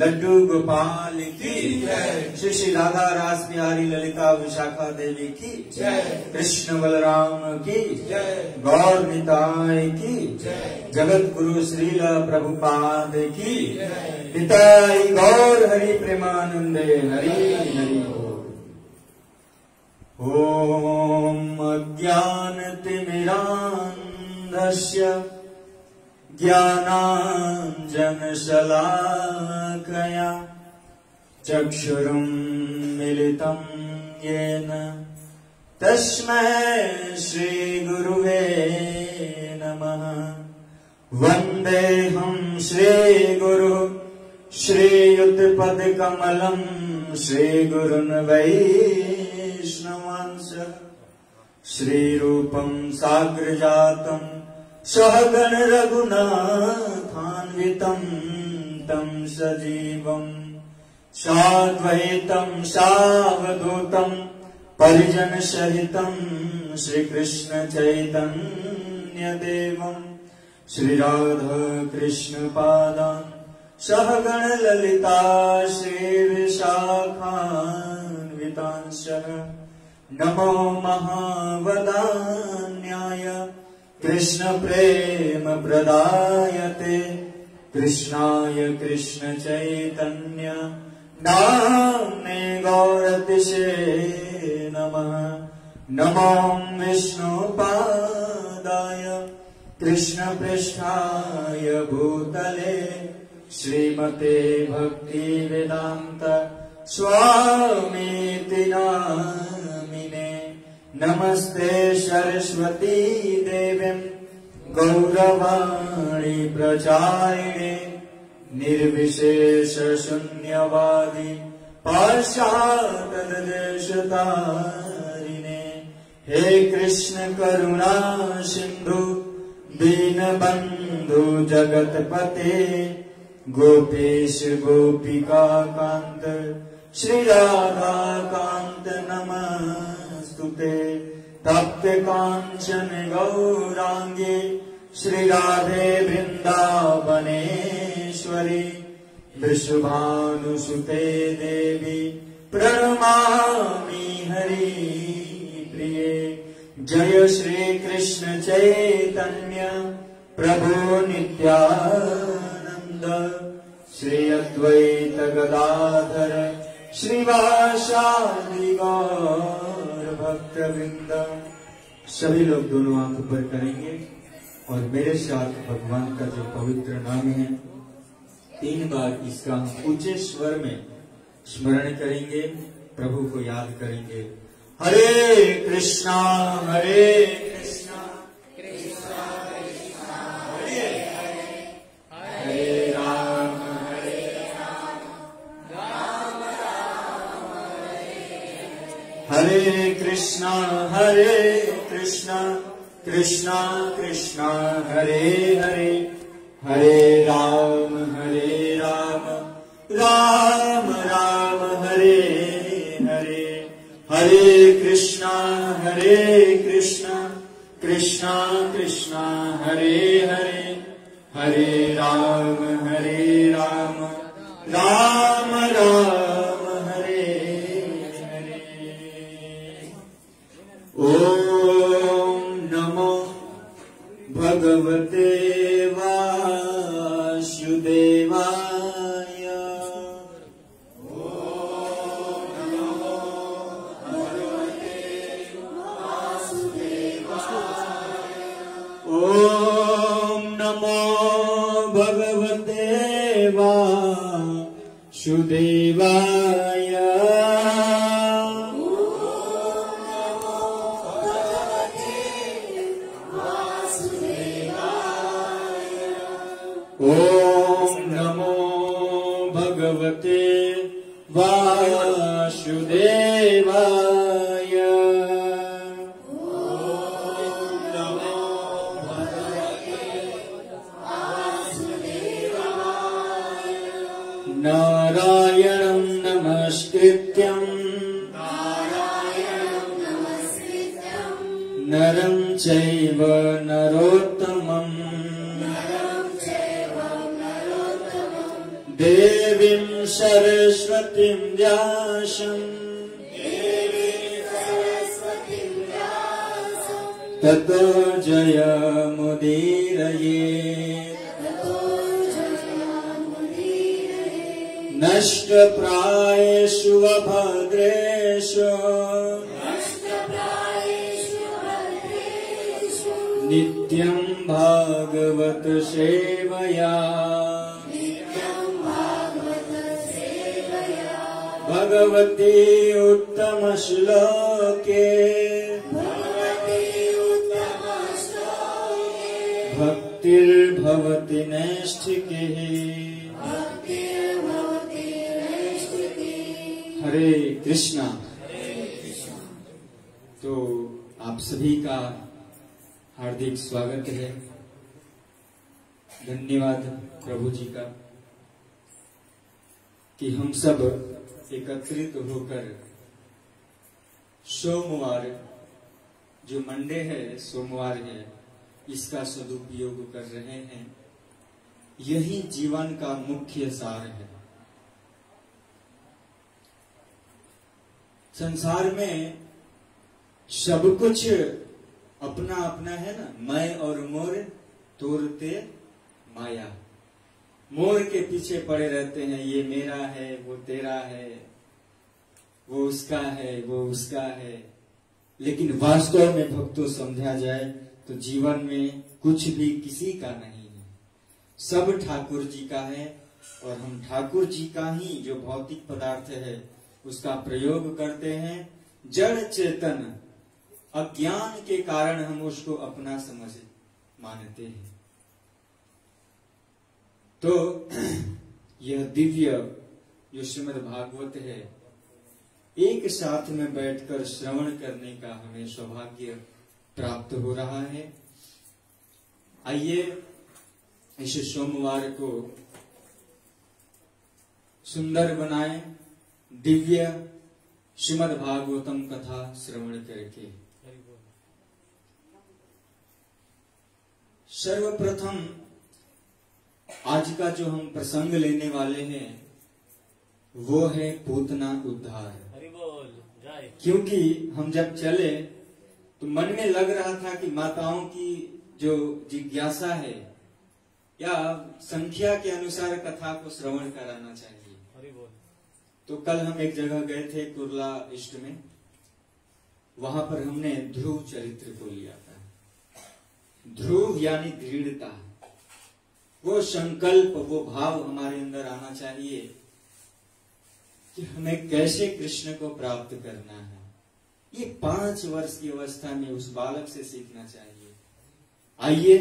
लड्डू सदगुरु गोपाल की जय। श्री श्री राधा रास बिहारी ललिता विशाखा देवी की जय। कृष्ण बलराम की जय। गौर निताय की जय। जगत गुरु श्रील प्रभुपाद की जय। निताय गौर हरि प्रेमानंदे हरि हरि बोल। ओम अज्ञानतिमिरान्धस्य ज्ञानाञ्जनशलाकया चक्षुरुन्मीलितं येन तस्मै श्रीगुरुवे नमः। वन्देऽहं श्रीगुरु श्रीयुतपदकमलं श्रीगुरुन् वैष्णवांश श्रीरूपं साग्रजातं सहगण रघुनाथान्वितं तं सजीवं साद्वैतं सावधूतं परिजन सहितं श्रीकृष्ण चैतन्य देवं श्रीराधा कृष्ण पादान् सहगण ललिता श्रीविशाखान्वितांश नमो महावदान्याय कृष्ण प्रेम प्रदायते कृष्णाय कृष्ण चैतन्य नाम्ने गौरतिसे नमः। नमो विष्णुपादाय कृष्ण पृष्ठाय भूतले श्रीमते भक्ति वेदांत स्वामीति नामिने। नमस्ते सरस्वती देवीं गौरवाणी प्रचारिणे निर्विशेष शून्यवादी पाश्चात्यदेशतारिणे। हे कृष्ण करुणा सिंधु दीनबंधु जगतपते गोपेश गोपिका कांत श्री राधा कांत नमस्तुते। तप्त कांचन गौरांगे श्री राधे वृंदावनेश्वरी वृषभानुसुते देवी प्रणमामि हरि प्रिये। जय श्री कृष्ण चैतन्य प्रभु नित्यानंद श्री अद्वैत गदाधर श्रीवासादि गौर भक्तवृंद। सभी लोग दोनों आंख ऊपर करेंगे और मेरे साथ भगवान का जो पवित्र नाम है 3 बार इसका हम ऊंचे स्वर में स्मरण करेंगे, प्रभु को याद करेंगे। हरे कृष्णा कृष्णा कृष्णा कृष्णा हरे हरे हरे राम राम राम हरे कृष्णा कृष्णा कृष्णा हरे हरे हरे राम राम राम हरे हरे हरे कृष्णा कृष्णा कृष्णा हरे हरे हरे राम राम राम हरे हरे। ओम नमो भगवते वासुदेवाय। ओम नमो भगवते वासुदेवाय। ओम नमो भगवते वासुदेवाय। ओम नमो भगवते वासुदेवाय। ओम नमो भगवते वासुदेवाय। नारायणं नमस्कृत्यं नरं चैव नरोत्तमम् देवीं सरस्वतीं व्यासं ततो जयमुदीरयेत् नष्टप्रायेषु अभद्रेषु नित्यं भागवत सेवया भगवती उत्तम श्लोके भक्तिर्भवति नैष्ठिकीः। हरे कृष्णा। तो आप सभी का हार्दिक स्वागत है। धन्यवाद प्रभु जी का कि हम सब एकत्रित होकर सोमवार, जो मंडे है, सोमवार है, इसका सदुपयोग कर रहे हैं। यही जीवन का मुख्य सार है। संसार में सब कुछ अपना अपना है ना, मैं और मोर तोड़ते माया। मोर के पीछे पड़े रहते हैं, ये मेरा है, वो तेरा है, वो उसका है, वो उसका है। लेकिन वास्तव में भक्तों समझा जाए तो जीवन में कुछ भी किसी का नहीं है, सब ठाकुर जी का है। और हम ठाकुर जी का ही जो भौतिक पदार्थ है उसका प्रयोग करते हैं। जड़ चेतन अज्ञान के कारण हम उसको अपना समझ मानते हैं। तो यह दिव्य जो श्रीमद् भागवत है, एक साथ में बैठकर श्रवण करने का हमें सौभाग्य प्राप्त हो रहा है। आइए इस सोमवार को सुंदर बनाएं, दिव्य श्रीमद् भागवतम कथा श्रवण करके। सर्वप्रथम आज का जो हम प्रसंग लेने वाले हैं वो है पूतना उद्धार। क्योंकि हम जब चले तो मन में लग रहा था कि माताओं की जो जिज्ञासा है या संख्या के अनुसार कथा को श्रवण कराना चाहिए। तो कल हम एक जगह गए थे, कुर्ला ईस्ट में। वहां पर हमने ध्रुव चरित्र को लिया था। ध्रुव यानी दृढ़ता, वो संकल्प, वो भाव हमारे अंदर आना चाहिए कि हमें कैसे कृष्ण को प्राप्त करना है। ये 5 वर्ष की अवस्था में उस बालक से सीखना चाहिए। आइए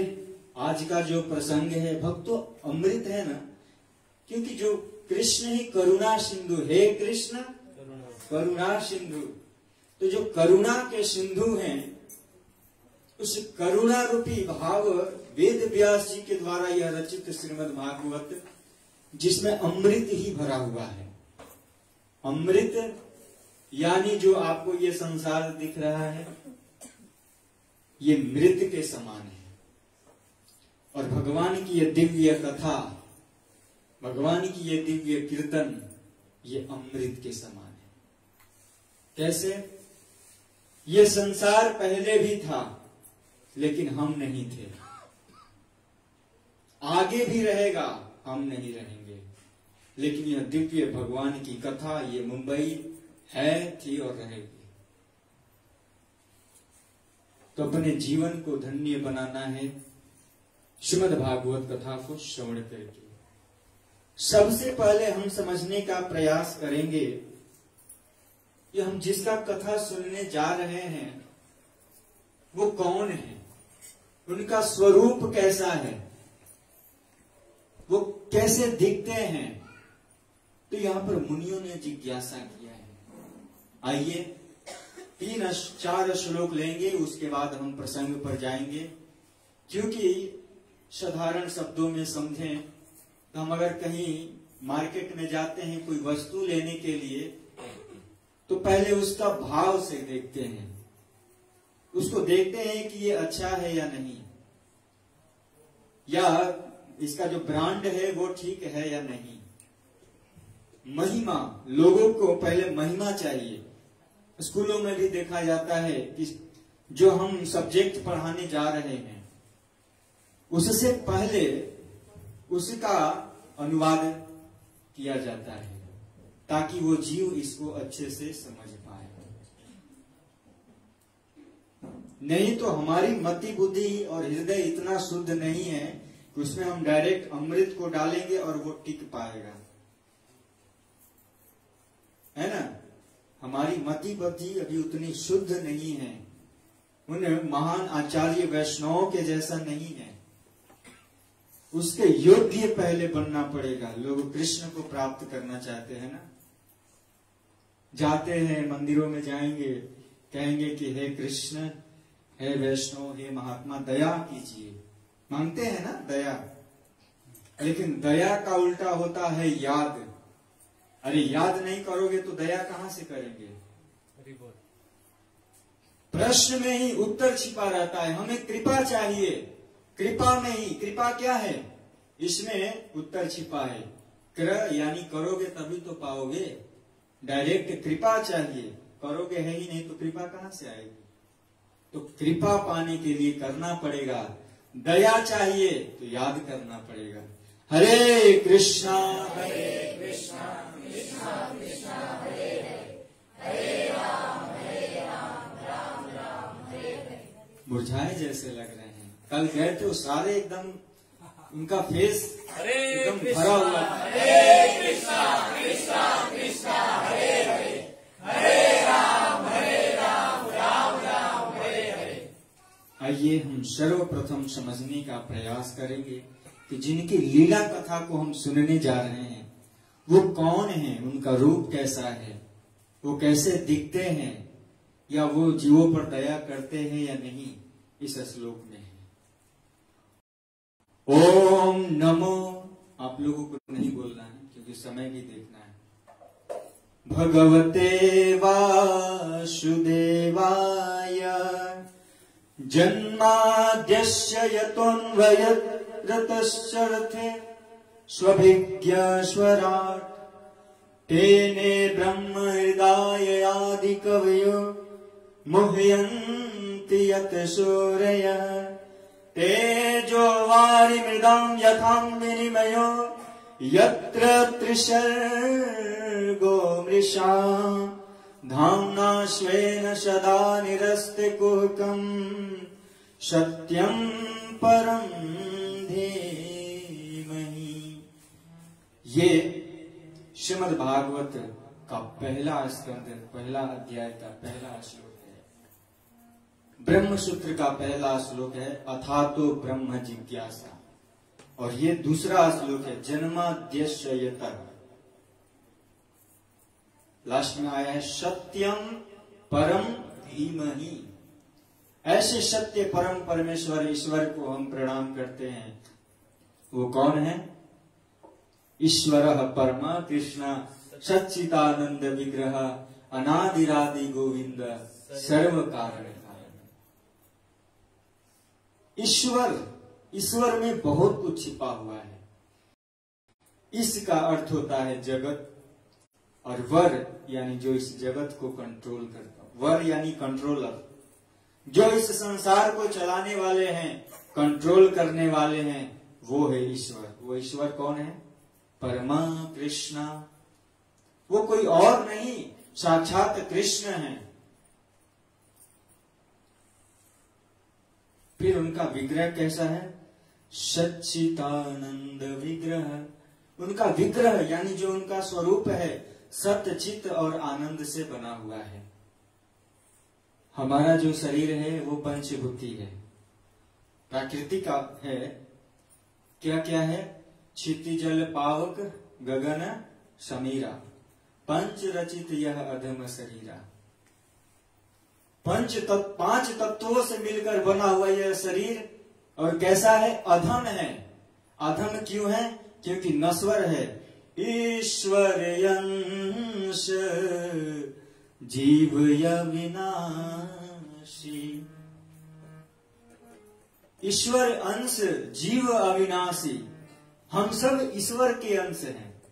आज का जो प्रसंग है, भक्तों अमृत है ना, क्योंकि जो कृष्ण ही करुणा सिंधु है। कृष्ण करुणा सिंधु, तो जो करुणा के सिंधु हैं, उस करुणा रूपी भाव वेद व्यास जी के द्वारा यह रचित श्रीमद् भागवत, जिसमें अमृत ही भरा हुआ है। अमृत यानी जो आपको ये संसार दिख रहा है, ये मृत के समान है। और भगवान की ये दिव्य कथा, भगवान की ये दिव्य कीर्तन, ये अमृत के समान है। कैसे? ये संसार पहले भी था लेकिन हम नहीं थे, आगे भी रहेगा, हम नहीं रहेंगे। लेकिन यह दिव्य भगवान की कथा, ये मुंबई है, थी और रहेगी। तो अपने जीवन को धन्य बनाना है श्रीमद् भागवत कथा को श्रवण करके। सबसे पहले हम समझने का प्रयास करेंगे कि हम जिसका कथा सुनने जा रहे हैं वो कौन है, उनका स्वरूप कैसा है, वो कैसे दिखते हैं। तो यहां पर मुनियों ने जिज्ञासा किया है। आइए 3-4 श्लोक लेंगे, उसके बाद हम प्रसंग पर जाएंगे। क्योंकि साधारण शब्दों में समझें तो हम अगर कहीं मार्केट में जाते हैं कोई वस्तु लेने के लिए, तो पहले उसका भाव से देखते हैं, उसको देखते हैं कि ये अच्छा है या नहीं, या इसका जो ब्रांड है वो ठीक है या नहीं। महिमा, लोगों को पहले महिमा चाहिए। स्कूलों में भी देखा जाता है कि जो हम सब्जेक्ट पढ़ाने जा रहे हैं उससे पहले उसका अनुवाद किया जाता है ताकि वो जीव इसको अच्छे से समझ पाए। नहीं तो हमारी मति बुद्धि और हृदय इतना शुद्ध नहीं है कि उसमें हम डायरेक्ट अमृत को डालेंगे और वो टिक पाएगा, है ना। हमारी मति बुद्धि अभी उतनी शुद्ध नहीं है, उन महान आचार्य वैष्णवों के जैसा नहीं है। उसके योग्य पहले बनना पड़ेगा। लोग कृष्ण को प्राप्त करना चाहते हैं ना, जाते हैं मंदिरों में, जाएंगे कहेंगे कि हे कृष्ण, हे वैष्णव, हे महात्मा, दया कीजिए, मांगते हैं ना दया। लेकिन दया का उल्टा होता है याद। अरे याद नहीं करोगे तो दया कहां से करेंगे? प्रश्न में ही उत्तर छिपा रहता है। हमें कृपा चाहिए, कृपा में ही, कृपा क्या है? इसमें उत्तर छिपा है। कृ यानी करोगे तभी तो पाओगे। डायरेक्ट कृपा चाहिए, करोगे है ही नहीं तो कृपा कहां से आएगी? तो कृपा पाने के लिए करना पड़ेगा। दया चाहिए तो याद करना पड़ेगा। हरे कृष्णा कृष्णा कृष्णा हरे हरे, हरे राम राम राम हरे हरे। मुरझाए जैसे लग रहे हैं। कल गए थे, सारे एकदम उनका फेस एकदम भरा हुआ। हरे कृष्णा कृष्णा कृष्णा हरे हरे, हरे राम राम राम हरे हरे। आइए हम सर्वप्रथम समझने का प्रयास करेंगे कि जिनकी लीला कथा को हम सुनने जा रहे हैं वो कौन है, उनका रूप कैसा है, वो कैसे दिखते हैं, या वो जीवों पर दया करते हैं या नहीं, इस श्लोक में है। ओम नमो, आप लोगों को नहीं बोलना है क्योंकि समय भी देखना है। भगवते वासुदेवाय जन्माद्यस्य यतोऽन्वयरतश्चरते स्वभिज्ञस्वराट् तेने ब्रह्म हृदय आदि कवयो मुह्यन्ति यत् सूरयः तेजो वारिमृदां यथा विनिमयो यत्र त्रिसर्गो मृषा धाम्ना स्वेन सदा निरस्ते कुहकम् सत्यं परं धीमहि। ये श्रीमद् भागवत का पहला स्कंद, पहला अध्याय का पहला श्लोक है। ब्रह्म सूत्र का पहला श्लोक है अथातो ब्रह्म जिज्ञासा, और ये दूसरा श्लोक है जन्माद्यस्य। लास्ट में आया है सत्यम परम धीमहि। ऐसे सत्य परम परमेश्वर ईश्वर को हम प्रणाम करते हैं। वो कौन है? ईश्वरः परमा कृष्ण सच्चिदानंद विग्रह अनादिरादि गोविंद सर्व कारण। ईश्वर में बहुत कुछ छिपा हुआ है। इसका अर्थ होता है जगत, और वर यानी जो इस जगत को कंट्रोल करता। वर यानी कंट्रोलर, जो इस संसार को चलाने वाले हैं, कंट्रोल करने वाले हैं, वो है ईश्वर। वो ईश्वर कौन है? परमा कृष्णा। वो कोई और नहीं, साक्षात कृष्ण है। फिर उनका विग्रह कैसा है? सच्चिदानंद विग्रह। उनका विग्रह यानी जो उनका स्वरूप है सत्य, चित्त और आनंद से बना हुआ है। हमारा जो शरीर है वो पंचभूति है, प्राकृतिक है। क्या क्या है? क्षिति जल पावक गगन समीरा, पंच रचित यह अधम शरीरा। पांच तत्वों से मिलकर बना हुआ यह शरीर, और कैसा है? अधम है। अधम क्यों है? क्योंकि नश्वर है। ईश्वर अंश जीव अविनाशी। ईश्वर अंश जीव अविनाशी। हम सब ईश्वर के अंश हैं,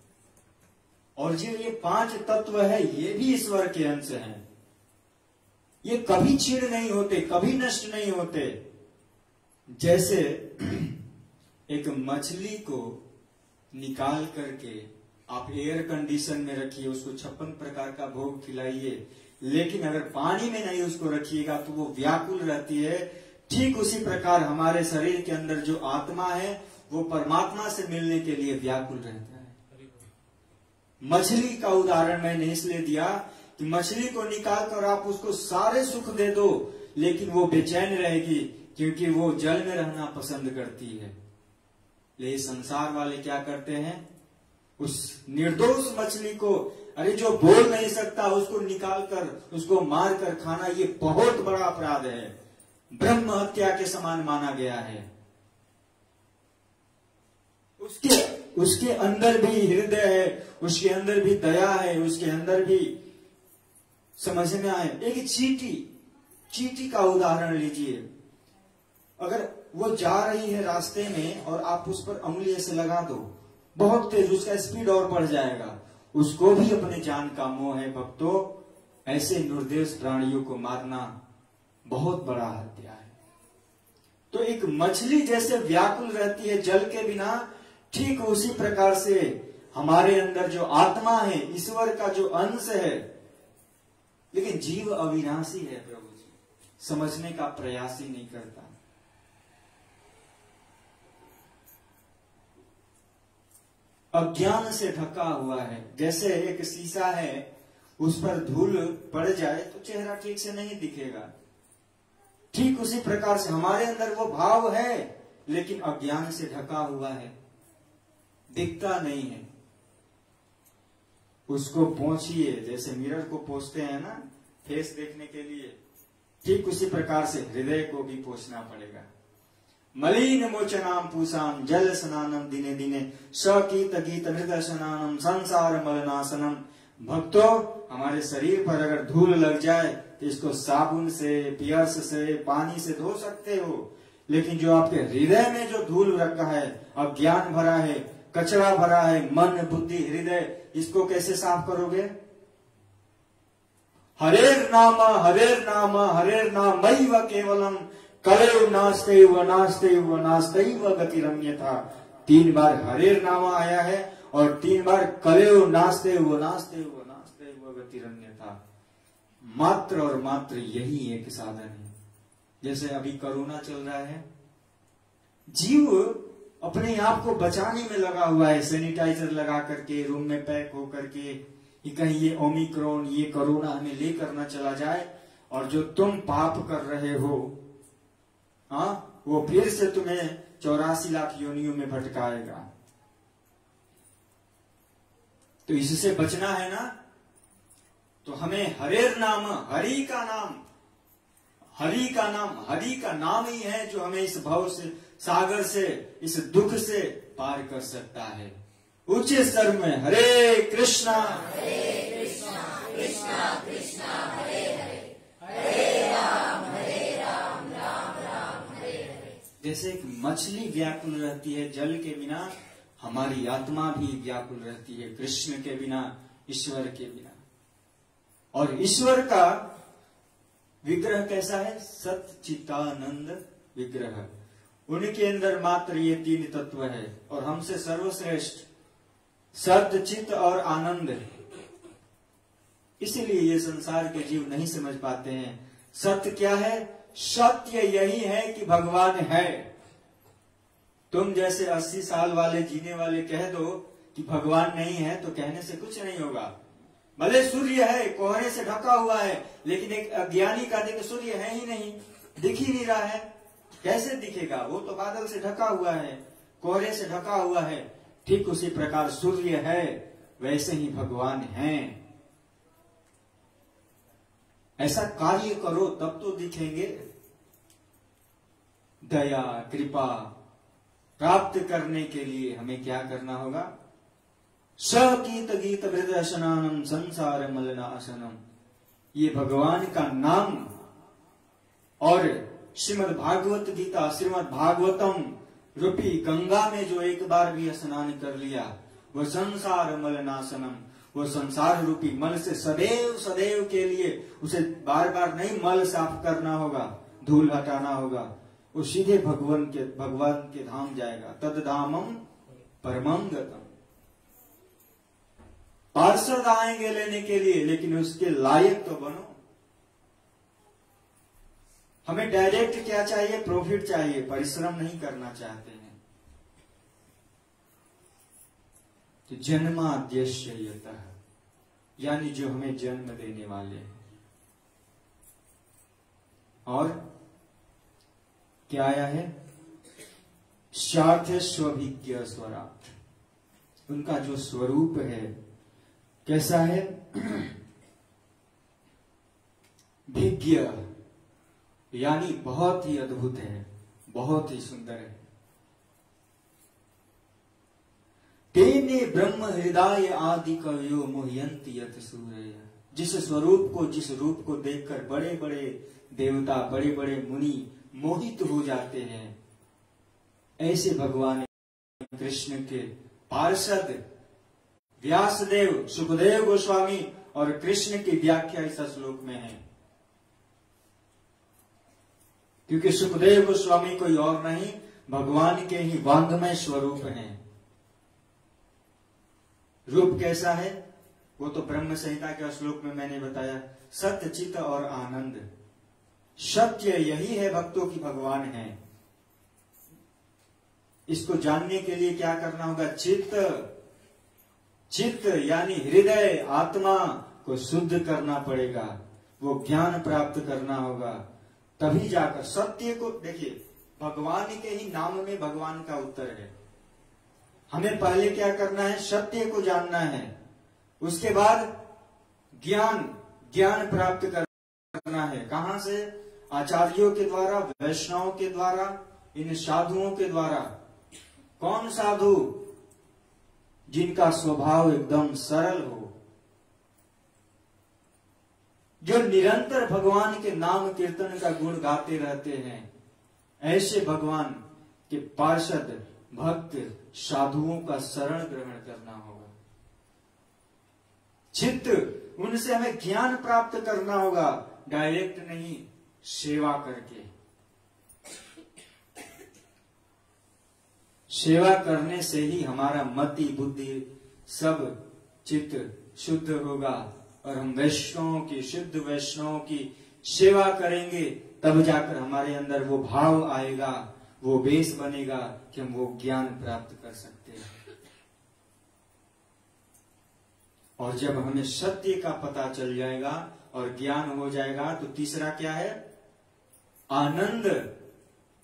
और जो ये 5 तत्व है ये भी ईश्वर के अंश हैं। ये कभी क्षीण नहीं होते, कभी नष्ट नहीं होते। जैसे एक मछली को निकाल करके आप एयर कंडीशन में रखिए, उसको 56 प्रकार का भोग खिलाइए, लेकिन अगर पानी में नहीं उसको रखिएगा तो वो व्याकुल रहती है। ठीक उसी प्रकार हमारे शरीर के अंदर जो आत्मा है वो परमात्मा से मिलने के लिए व्याकुल रहता है। मछली का उदाहरण मैंने इसलिए दिया कि मछली को निकाल कर आप उसको सारे सुख दे दो, लेकिन वो बेचैन रहेगी, क्योंकि वो जल में रहना पसंद करती है। लेकिन संसार वाले क्या करते हैं, उस निर्दोष मछली को, अरे जो बोल नहीं सकता उसको निकाल कर उसको मार कर खाना, ये बहुत बड़ा अपराध है, ब्रह्म हत्या के समान माना गया है। उसके अंदर भी हृदय है, उसके अंदर भी दया है, उसके अंदर भी समझ में आए। एक चींटी का उदाहरण लीजिए। अगर वो जा रही है रास्ते में और आप उस पर उंगली ऐसे लगा दो, बहुत तेज, उसका स्पीड और बढ़ जाएगा। उसको भी अपने जान का मोह है भक्तों। ऐसे निर्दोष प्राणियों को मारना बहुत बड़ा हत्या है। तो एक मछली जैसे व्याकुल रहती है जल के बिना, ठीक उसी प्रकार से हमारे अंदर जो आत्मा है, ईश्वर का जो अंश है, लेकिन जीव अविनाशी है प्रभु जी, समझने का प्रयास ही नहीं करता। अज्ञान से ढका हुआ है। जैसे एक शीशा है, उस पर धूल पड़ जाए तो चेहरा ठीक से नहीं दिखेगा। ठीक उसी प्रकार से हमारे अंदर वो भाव है, लेकिन अज्ञान से ढका हुआ है, दिखता नहीं है। उसको पोंछिए, जैसे मिरर को पोंछते हैं ना फेस देखने के लिए, ठीक उसी प्रकार से हृदय को भी पोंछना पड़ेगा। मलिन मोचनाम पूषाम जल स्नानम दिने दिने सकीत गीत मृद स्नानम संसार मलनाशनम। भक्तों, हमारे शरीर पर अगर धूल लग जाए तो इसको साबुन से, पियर्स से, पानी से धो सकते हो, लेकिन जो आपके हृदय में जो धूल रखा है, अज्ञान भरा है, कचरा भरा है, मन बुद्धि हृदय, इसको कैसे साफ करोगे? हरेर नाम हरेर नाम हरेर नाम मैव केवलम कलेव नास्तेव नास्तेव नास्तेव गतिरन्यथा। 3 बार हरेर नाम आया है और 3 बार कलेव नास्तेव नास्तेव नास्तेव गतिरन्यथा। मात्र और मात्र यही एक साधन है। जैसे अभी कोरोना चल रहा है, जीव अपने आप को बचाने में लगा हुआ है, सैनिटाइजर लगा करके, रूम में पैक हो करके, कहीं ये ओमिक्रॉन, ये कोरोना हमें लेकर न चला जाए, और जो तुम पाप कर रहे हो, हाँ, वो फिर से तुम्हें 84 लाख योनियों में भटकाएगा। तो इससे बचना है ना, तो हमें हरेर नाम, हरि का नाम, हरि का नाम, हरि का नाम ही है जो हमें इस भव से, सागर से, इस दुख से पार कर सकता है। उच्च स्तर में हरे कृष्णा कृष्णा कृष्णा हरे हरे, हरे राम राम राम हरे हरे। जैसे एक मछली व्याकुल रहती है जल के बिना, हमारी आत्मा भी व्याकुल रहती है कृष्ण के बिना, ईश्वर के बिना। और ईश्वर का विग्रह कैसा है? सच्चिदानंद विग्रह। उनके अंदर मात्र ये 3 तत्व है, और हमसे सर्वश्रेष्ठ सत्य, चित्त और आनंद है। इसीलिए ये संसार के जीव नहीं समझ पाते हैं। सत्य क्या है? सत्य यही है कि भगवान है। तुम जैसे 80 साल वाले जीने वाले कह दो कि भगवान नहीं है, तो कहने से कुछ नहीं होगा। भले सूर्य है, कोहरे से ढका हुआ है, लेकिन एक अज्ञानी का देख सूर्य है ही नहीं, दिख ही नहीं रहा है, कैसे दिखेगा? वो तो बादल से ढका हुआ है, कोहरे से ढका हुआ है। ठीक उसी प्रकार सूर्य है, वैसे ही भगवान हैं। ऐसा कार्य करो तब तो दिखेंगे। दया कृपा प्राप्त करने के लिए हमें क्या करना होगा? सकीत गीत वृदशनानम संसार मलनाशनम। ये भगवान का नाम और श्रीमद् भागवत गीता, श्रीमद् भागवतम रूपी गंगा में जो एक बार भी स्नान कर लिया, वह संसार मलनाशनम, वो संसार रूपी मल से सदैव सदैव के लिए उसे बार बार नहीं मल साफ करना होगा, धूल हटाना होगा, वो सीधे भगवान के धाम जाएगा। तद धामम परमं गतम। पार्षद आएंगे लेने के लिए, लेकिन उसके लायक तो बनो। हमें डायरेक्ट क्या चाहिए? प्रॉफिट चाहिए, परिश्रम नहीं करना चाहते हैं। तो जन्माद्यस्य यतः, यानी जो हमें जन्म देने वाले हैं। और क्या आया है? स्वार्थ स्वभिज्ञ स्वराट, उनका जो स्वरूप है कैसा है? भिज्ञ, यानी बहुत ही अद्भुत है, बहुत ही सुंदर है। तेने ब्रह्म हृदय आदि कवयो मोहयंति यत सूर्य, जिस स्वरूप को, जिस रूप को देखकर बड़े बड़े देवता, बड़े बड़े मुनि मोहित हो जाते हैं, ऐसे भगवान कृष्ण के पार्षद व्यासदेव, सुखदेव गोस्वामी और कृष्ण की व्याख्या इस श्लोक में है। क्योंकि सुखदेव गोस्वामी कोई और नहीं, भगवान के ही वांगमय स्वरूप हैं। रूप कैसा है? वो तो ब्रह्म संहिता के श्लोक में मैंने बताया, सत्य चित्त और आनंद। सत्य यही है भक्तों की भगवान है। इसको जानने के लिए क्या करना होगा? चित्त यानी हृदय, आत्मा को शुद्ध करना पड़ेगा, वो ज्ञान प्राप्त करना होगा, तभी जाकर सत्य को। देखिए, भगवान के ही नाम में भगवान का उत्तर है। हमें पहले क्या करना है? सत्य को जानना है, उसके बाद ज्ञान प्राप्त करना है। कहां से? आचार्यों के द्वारा, वैष्णवों के द्वारा, इन साधुओं के द्वारा। कौन साधु? जिनका स्वभाव एकदम सरल हो, जो निरंतर भगवान के नाम कीर्तन का गुण गाते रहते हैं, ऐसे भगवान के पार्षद भक्त साधुओं का शरण ग्रहण करना होगा। चित्त, उनसे हमें ज्ञान प्राप्त करना होगा, डायरेक्ट नहीं, सेवा करके। सेवा करने से ही हमारा मति बुद्धि सब चित्त शुद्ध होगा, और हम वैष्णवों की, शुद्ध वैष्णवों की सेवा करेंगे, तब जाकर हमारे अंदर वो भाव आएगा, वो बेस बनेगा कि हम वो ज्ञान प्राप्त कर सकते हैं। और जब हमें सत्य का पता चल जाएगा और ज्ञान हो जाएगा, तो तीसरा क्या है? आनंद।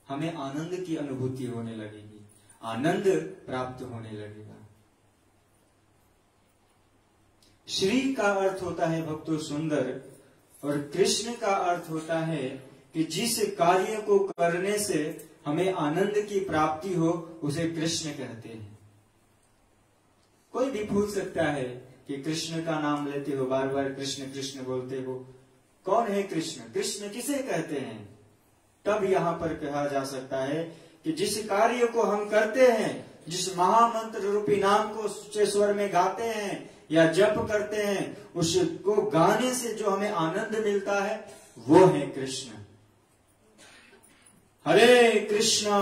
हमें आनंद की अनुभूति होने लगेगी, आनंद प्राप्त होने लगेगा। श्री का अर्थ होता है भक्तों सुंदर, और कृष्ण का अर्थ होता है कि जिस कार्य को करने से हमें आनंद की प्राप्ति हो, उसे कृष्ण कहते हैं। कोई भी पूछ सकता है कि कृष्ण का नाम लेते हो, बार बार कृष्ण कृष्ण बोलते हो, कौन है कृष्ण? कृष्ण किसे कहते हैं? तब यहां पर कहा जा सकता है कि जिस कार्य को हम करते हैं, जिस महामंत्र रूपी नाम को उच्च स्वर में गाते हैं या जप करते हैं, उसको गाने से जो हमें आनंद मिलता है, वो है कृष्ण। हरे कृष्णा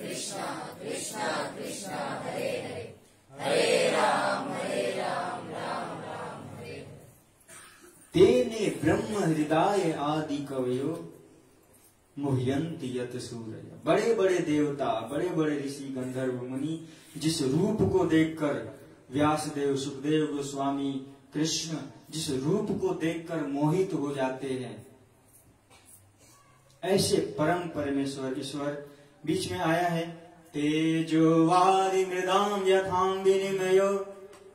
कृष्णा कृष्णा हरे हरे, हरे राम राम राम हरे। तेने ब्रह्म हृदय आदि कवयो मुह्यन्ति यत सूर्य। बड़े बड़े देवता, बड़े बड़े ऋषि, गंधर्व, मुनि जिस रूप को देखकर, व्यासदेव, सुखदेव गोस्वामी, कृष्ण जिस रूप को देखकर मोहित हो जाते हैं, ऐसे परम परमेश्वर ईश्वर बीच में आया है। तेजो वारि मृदाम यथाम विनिमयो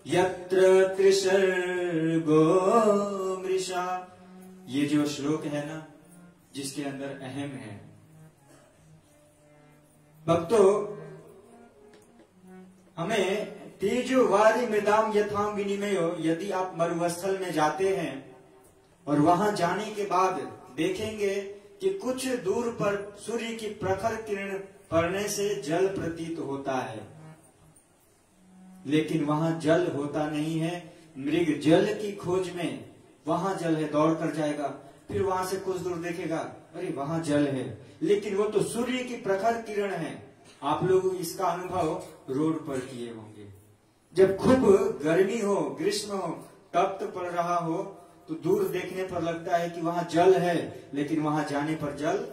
यत्र त्रिसर्गो मृषा। ये जो श्लोक है ना, जिसके अंदर अहम है। भक्तों, हमें तेजो वारि मृदाम यथाम विनिमयो, यदि आप मरुस्थल में जाते हैं और वहां जाने के बाद देखेंगे कि कुछ दूर पर सूर्य की प्रखर किरण पड़ने से जल प्रतीत होता है, लेकिन वहां जल होता नहीं है, मृग जल की खोज में, वहां जल है, दौड़ कर जाएगा, फिर वहां से कुछ दूर देखेगा, अरे वहां जल है, लेकिन वो तो सूर्य की प्रखर किरण है। आप लोग इसका अनुभव रोड पर किए होंगे। जब खूब गर्मी हो, ग्रीष्म हो, तप्त पड़ रहा हो, तो दूर देखने पर लगता है कि वहां जल है, लेकिन वहां जाने पर जल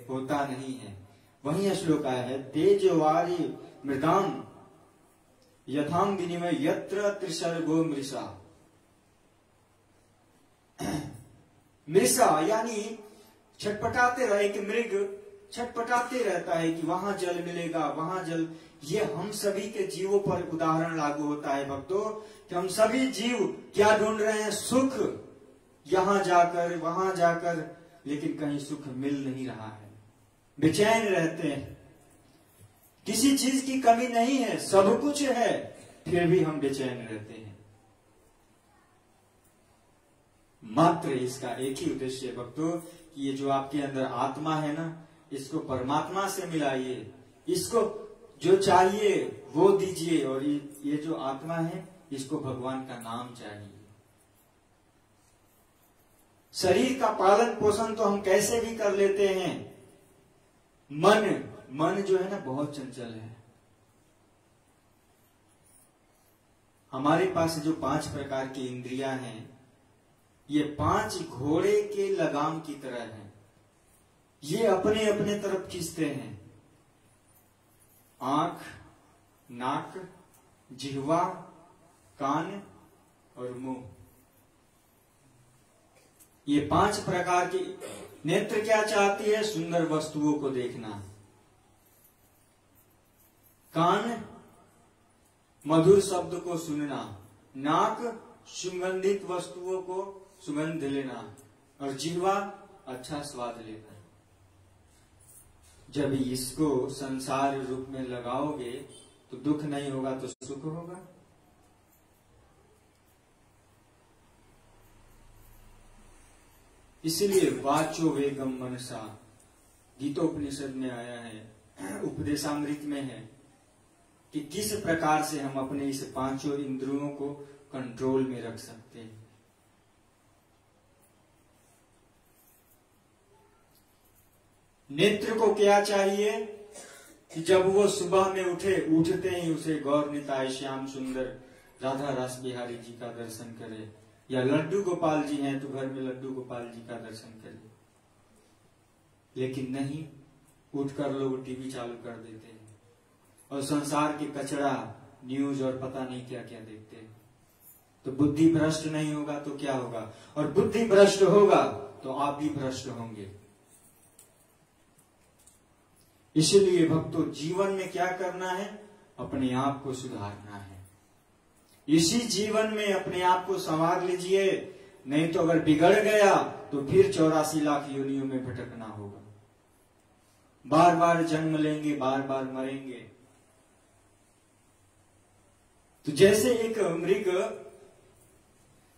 होता नहीं है। वही श्लोक आया है, तेजवारी मृदाम यथाम विनिमय यत्र त्रिसर्गो मृषा। मृषा यानी छटपटाते रहे, कि मृग छटपटाते रहता है कि वहां जल मिलेगा, वहां जल। ये हम सभी के जीवों पर उदाहरण लागू होता है भक्तों, कि हम सभी जीव क्या ढूंढ रहे हैं? सुख। यहां जाकर वहां जाकर, लेकिन कहीं सुख मिल नहीं रहा है, बेचैन रहते हैं। किसी चीज की कमी नहीं है, सब कुछ है, फिर भी हम बेचैन रहते हैं। मात्र इसका एक ही उद्देश्य है भक्तों, कि ये जो आपके अंदर आत्मा है ना, इसको परमात्मा से मिलाइए, इसको जो चाहिए वो दीजिए, और ये जो आत्मा है इसको भगवान का नाम चाहिए। शरीर का पालन पोषण तो हम कैसे भी कर लेते हैं। मन जो है ना बहुत चंचल है। हमारे पास जो 5 प्रकार की इंद्रियां हैं, ये 5 घोड़े के लगाम की तरह हैं। ये अपने अपने तरफ खींचते हैं। आंख, नाक, जिह्वा, कान और मुंह, ये 5 प्रकार की। नेत्र क्या चाहती है? सुंदर वस्तुओं को देखना। कान मधुर शब्द को सुनना। नाक सुगंधित वस्तुओं को सुगंध लेना। और जिह्वा अच्छा स्वाद लेना। जब इसको संसार रूप में लगाओगे तो दुख नहीं होगा तो सुख होगा। इसलिए वाचो वेगम मनसा, गीतोपनिषद में आया है, उपदेशामृत में है, कि किस प्रकार से हम अपने इस 5 इंद्रियों को कंट्रोल में रख सकते हैं। नेत्र को क्या चाहिए? कि जब वो सुबह में उठते ही उसे गौर निताय श्याम सुंदर राधा रास बिहारी जी का दर्शन करे, या लड्डू गोपाल जी हैं तो घर में लड्डू गोपाल जी का दर्शन करें। लेकिन नहीं, उठकर लोग टीवी चालू कर देते हैं और संसार के कचरा, न्यूज और पता नहीं क्या क्या देखते हैं। तो बुद्धि भ्रष्ट नहीं होगा तो क्या होगा? और बुद्धि भ्रष्ट होगा तो आप भी भ्रष्ट होंगे। इसलिए भक्तों, जीवन में क्या करना है? अपने आप को सुधारना है। इसी जीवन में अपने आप को संवार लीजिए, नहीं तो अगर बिगड़ गया तो फिर 84 लाख योनियों में भटकना होगा। बार बार जन्म लेंगे, बार बार मरेंगे। तो जैसे एक मृग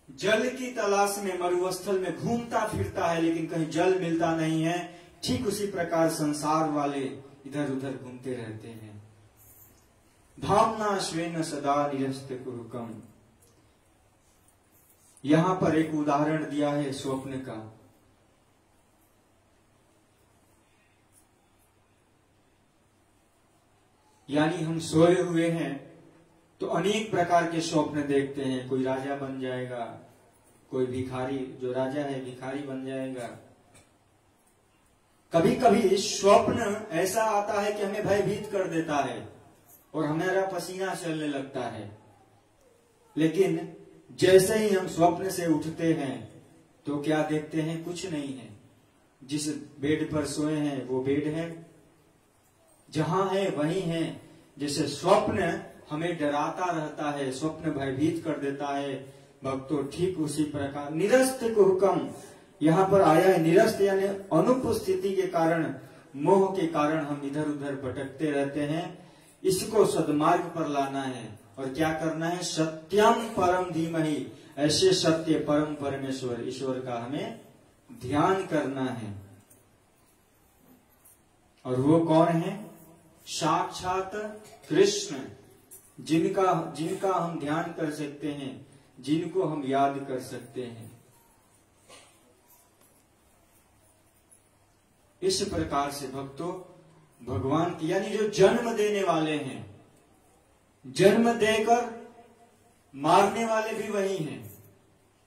जल की तलाश में मरुस्थल में घूमता फिरता है, लेकिन कहीं जल मिलता नहीं है, ठीक उसी प्रकार संसार वाले इधर उधर घूमते रहते हैं। धामना श्वेन सदा निरस्त कुरुकम। यहां पर एक उदाहरण दिया है स्वप्न का। यानी हम सोए हुए हैं तो अनेक प्रकार के स्वप्न देखते हैं। कोई राजा बन जाएगा, कोई भिखारी, जो राजा है भिखारी बन जाएगा। कभी कभी स्वप्न ऐसा आता है कि हमें भयभीत कर देता है और हमारा पसीना चलने लगता है। लेकिन जैसे ही हम स्वप्न से उठते हैं तो क्या देखते हैं? कुछ नहीं है। जिस बेड पर सोए हैं वो बेड है, जहां है वही है। जैसे स्वप्न हमें डराता रहता है, स्वप्न भयभीत कर देता है भक्तों, ठीक उसी प्रकार निरस्त को हुक्म यहां पर आया है। निरस्त यानी अनुपस्थिति के कारण, मोह के कारण हम इधर उधर भटकते रहते हैं। इसको सद्मार्ग पर लाना है और क्या करना है? सत्यम परम धीमहि, ऐसे सत्य परम परमेश्वर ईश्वर का हमें ध्यान करना है। और वो कौन है? साक्षात कृष्ण, जिनका हम ध्यान कर सकते हैं, जिनको हम याद कर सकते हैं। इस प्रकार से भक्तों भगवान की यानी जो जन्म देने वाले हैं, जन्म देकर मारने वाले भी वही हैं,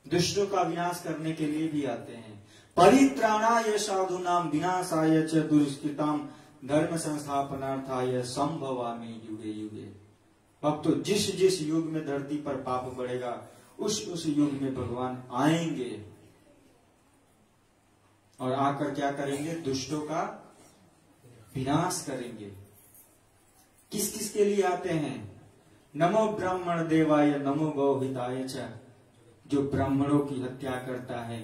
दुष्टों का विनाश करने के लिए भी आते हैं। परित्राणाय साधूनाम विनाशाय च दुष्कृताम धर्म संस्थापनार्थाय संभवामि युगे युगे। भक्तों जिस जिस युग में धरती पर पाप बढ़ेगा उस युग में भगवान आएंगे और आकर क्या करेंगे? दुष्टों का विनाश करेंगे। किस किस के लिए आते हैं? नमो ब्राह्मण देवाय नमो गौहिताय च। जो ब्राह्मणों की हत्या करता है,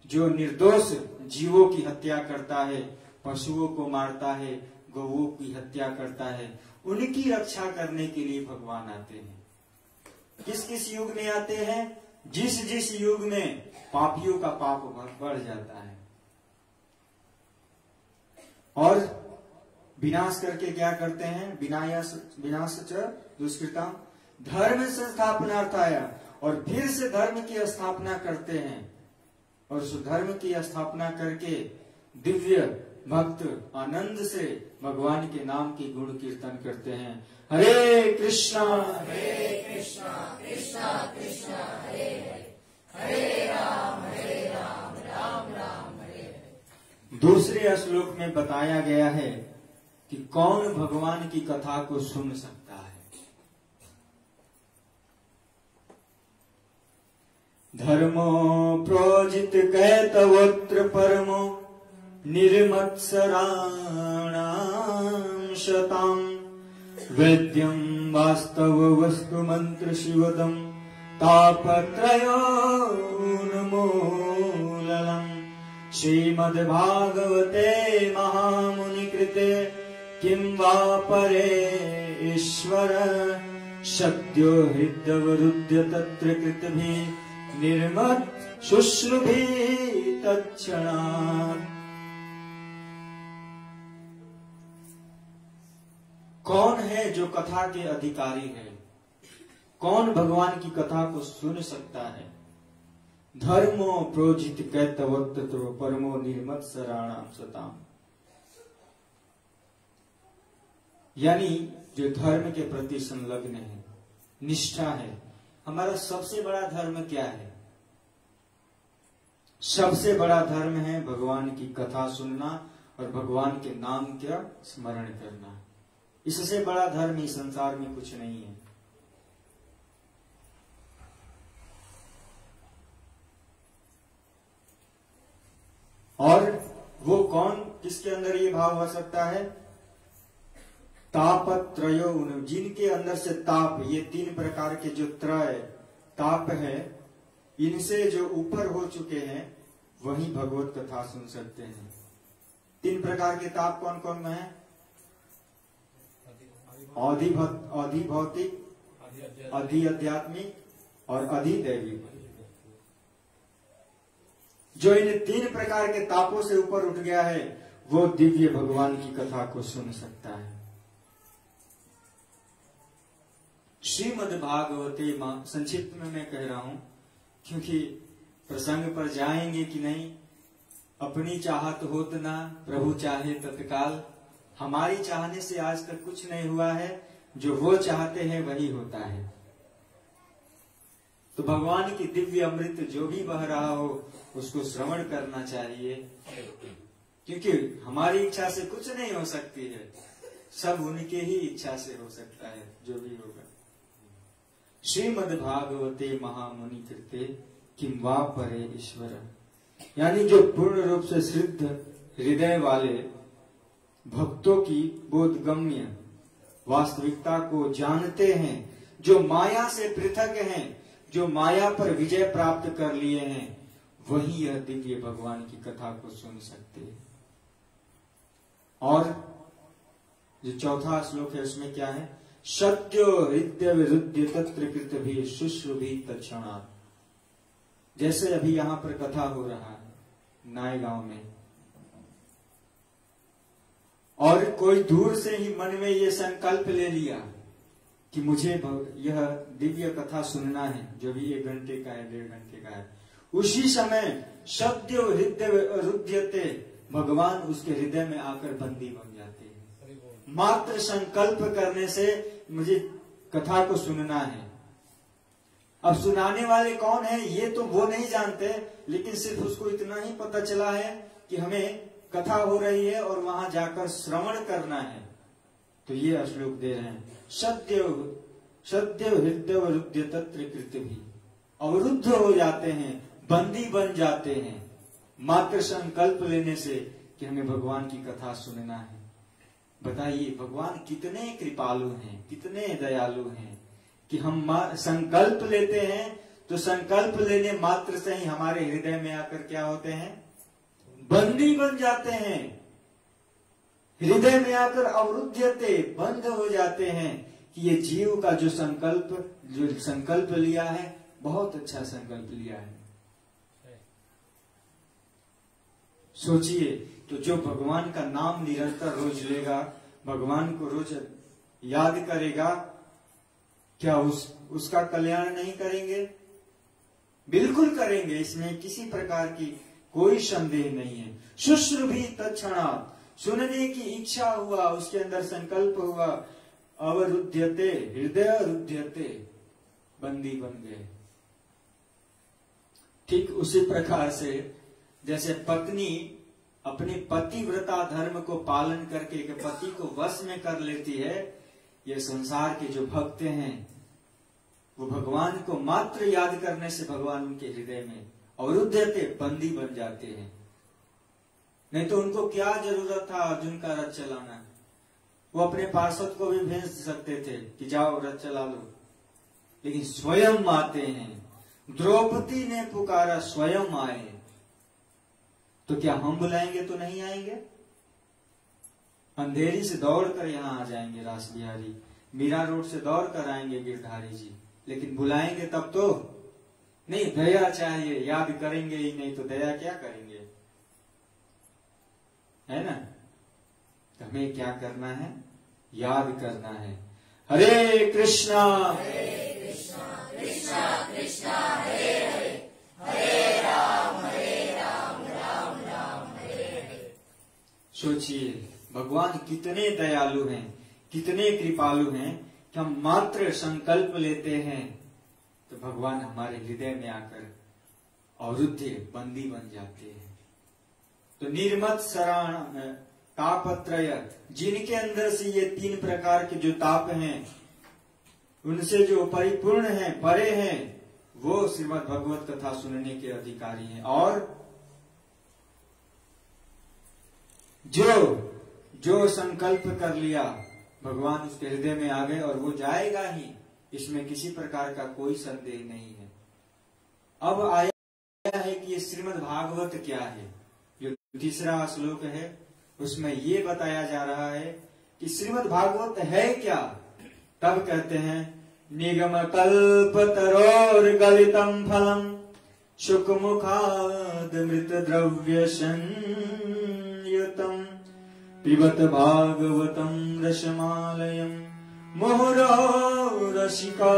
जो निर्दोष जीवों की हत्या करता है, पशुओं को मारता है, गौओं की हत्या करता है, उनकी रक्षा करने के लिए भगवान आते हैं। किस किस युग में आते हैं? जिस जिस युग में पापियों का पाप बढ़ जाता है। और विनाश करके क्या करते हैं? विनाश च दुष्कृताम धर्म संस्थापनार्थाय। और फिर से धर्म की स्थापना करते हैं और उस धर्म की स्थापना करके दिव्य भक्त आनंद से भगवान के नाम की गुण कीर्तन करते हैं। हरे कृष्णा कृष्णा कृष्णा हरे हरे, हरे राम राम राम हरे हरे। दूसरे श्लोक में बताया गया है कि कौन भगवान की कथा को सुन सकता है। धर्मो प्रोजित कैतवोत्र परमो निर्मत्सराणां शतां वेद्यं वास्तव वस्तु मंत्र शिवदं तापत्रयोन्मूलनम् श्रीमद्भागवते महामुनि कृते किं वा परे ईश्वर सद्यो हृदयवरुध्य तत्र कृतभिः निर्मत् शुश्रुभिः तत्क्षणात्। कौन है जो कथा के अधिकारी है? कौन भगवान की कथा को सुन सकता है? धर्मो प्रोजित कैतवोत्र परमो निर्मत्सराणां शताम्। यानी जो धर्म के प्रति संलग्न है, निष्ठा है। हमारा सबसे बड़ा धर्म क्या है? सबसे बड़ा धर्म है भगवान की कथा सुनना और भगवान के नाम का स्मरण करना। इससे बड़ा धर्म इस संसार में कुछ नहीं है। और वो कौन, किसके अंदर ये भाव हो सकता है? तापत्रयो, जिनके अंदर से ताप, ये तीन प्रकार के जो त्रय ताप है, इनसे जो ऊपर हो चुके हैं वही भगवत कथा सुन सकते हैं। तीन प्रकार के ताप कौन कौन है? अधिभौतिक, अधि आध्यात्मिक और अधिदैविक। जो इन तीन प्रकार के तापों से ऊपर उठ गया है वो दिव्य भगवान की कथा को सुन सकता है। श्रीमद् भागवते संक्षिप्त में मैं कह रहा हूं क्योंकि प्रसंग पर जाएंगे कि नहीं, अपनी चाहत होत ना प्रभु चाहे तत्काल। हमारी चाहने से आज तक कुछ नहीं हुआ है, जो वो चाहते हैं वही होता है। तो भगवान की दिव्य अमृत जो भी बह रहा हो उसको श्रवण करना चाहिए, क्योंकि हमारी इच्छा से कुछ नहीं हो सकती है, सब उनके ही इच्छा से हो सकता है जो भी होगा। श्रीमद् भागवते महामुनि कृते किं वा परे ईश्वर। यानी जो पूर्ण रूप से शुद्ध हृदय वाले भक्तों की बोधगम्य वास्तविकता को जानते हैं, जो माया से पृथक हैं, जो माया पर विजय प्राप्त कर लिए हैं, वही यह दिव्य भगवान की कथा को सुन सकते हैं। और जो चौथा श्लोक है उसमें क्या है? सत्यो हृदय विरुद्ध तत्र कृत भी शुश्रुभि तत्क्षणात्। जैसे अभी यहाँ पर कथा हो रहा है नाय गांव में, और कोई दूर से ही मन में ये संकल्प ले लिया कि मुझे यह दिव्य कथा सुनना है, जो भी 1 घंटे का है, 1.5 घंटे का है, उसी समय शब्द हृदय रुध्यते, भगवान उसके हृदय में आकर बंदी बन जाते हैं। मात्र संकल्प करने से मुझे कथा को सुनना है। अब सुनाने वाले कौन है ये तो वो नहीं जानते, लेकिन सिर्फ उसको इतना ही पता चला है कि हमें कथा हो रही है और वहां जाकर श्रवण करना है। तो ये श्लोक दे रहे हैं, सत्य हृदय रुद्य तत्र कृत्य भी, अवरुद्ध हो जाते हैं, बंदी बन जाते हैं मात्र संकल्प लेने से कि हमें भगवान की कथा सुनना है। बताइए भगवान कितने कृपालु हैं, कितने दयालु हैं कि हम संकल्प लेते हैं तो संकल्प लेने मात्र से ही हमारे हृदय में आकर क्या होते हैं, बंदी बन जाते हैं। हृदय में आकर अवरुद्धते, बंद हो जाते हैं कि ये जीव का जो संकल्प लिया है, बहुत अच्छा संकल्प लिया है। सोचिए, तो जो भगवान का नाम निरंतर रोज लेगा, भगवान को रोज याद करेगा, क्या उसका कल्याण नहीं करेंगे? बिल्कुल करेंगे, इसमें किसी प्रकार की कोई संदेह नहीं है। शुश्रूभी तत्क्षणात्, सुनने की इच्छा हुआ, उसके अंदर संकल्प हुआ, अवरुध्यते, हृदय रुध्यते, बंदी बन गए। ठीक उसी प्रकार से जैसे पत्नी अपने पतिव्रता धर्म को पालन करके एक पति को वश में कर लेती है, ये संसार के जो भक्त हैं वो भगवान को मात्र याद करने से भगवान उनके हृदय में अवरुद्धते, बंदी बन जाते हैं। नहीं तो उनको क्या जरूरत था अर्जुन का रथ चलाना? वो अपने पार्षद को भी भेज सकते थे कि जाओ रथ चला लो, लेकिन स्वयं आते हैं। द्रौपदी ने पुकारा, स्वयं आए। तो क्या हम बुलाएंगे तो नहीं आएंगे? अंधेरी से दौड़ कर यहाँ आ जाएंगे रास बिहारी, मीरा रोड से दौड़ कर आएंगे गिरधारी जी, लेकिन बुलाएंगे तब तो नहीं। दया चाहिए, याद करेंगे ही नहीं तो दया क्या करेंगे, है ना? तो हमें क्या करना है? याद करना है। हरे कृष्णा कृष्णा कृष्णा हरे हरे, हरे राम राम राम हरे हरे। सोचिए भगवान कितने दयालु हैं, कितने कृपालु हैं कि हम मात्र संकल्प लेते हैं तो भगवान हमारे हृदय में आकर अवरुद्ध, बंदी बन जाते हैं। तो निर्मत शरण तापत्रय, जिनके अंदर से ये 3 प्रकार के जो ताप हैं, उनसे जो परिपूर्ण हैं, परे हैं, वो श्रीमद् भगवत कथा सुनने के अधिकारी हैं। और जो संकल्प कर लिया, भगवान उसके हृदय में आ गए और वो जाएगा ही, इसमें किसी प्रकार का कोई संदेह नहीं है। अब आया है कि ये श्रीमद् भागवत क्या है। जो तीसरा श्लोक है उसमें ये बताया जा रहा है कि श्रीमद् भागवत है क्या। तब कहते हैं, निगम कल्प तरोर गलितम फलम शुक मुखाद मृत द्रव्य संयुतम पिबत भागवतम रसमालयम मुहुरो रसिका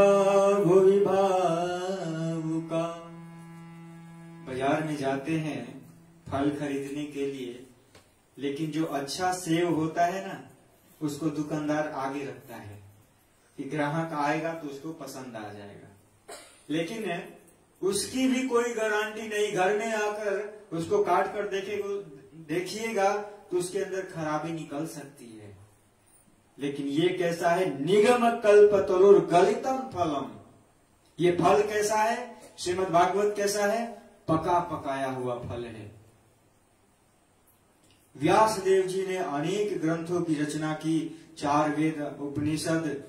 भुवि भावुका। बाजार में जाते हैं फल खरीदने के लिए, लेकिन जो अच्छा सेव होता है ना, उसको दुकानदार आगे रखता है कि ग्राहक आएगा तो उसको पसंद आ जाएगा, लेकिन उसकी भी कोई गारंटी नहीं। घर में आकर उसको काट कर देखिएगा तो उसके अंदर खराबी निकल सकती है। लेकिन ये कैसा है? निगम कल्प तरुर गलितम फलम। ये फल कैसा है? श्रीमद् भागवत कैसा है? पका पकाया हुआ फल है। व्यास देव जी ने अनेक ग्रंथों की रचना की, 4 वेद, उपनिषद,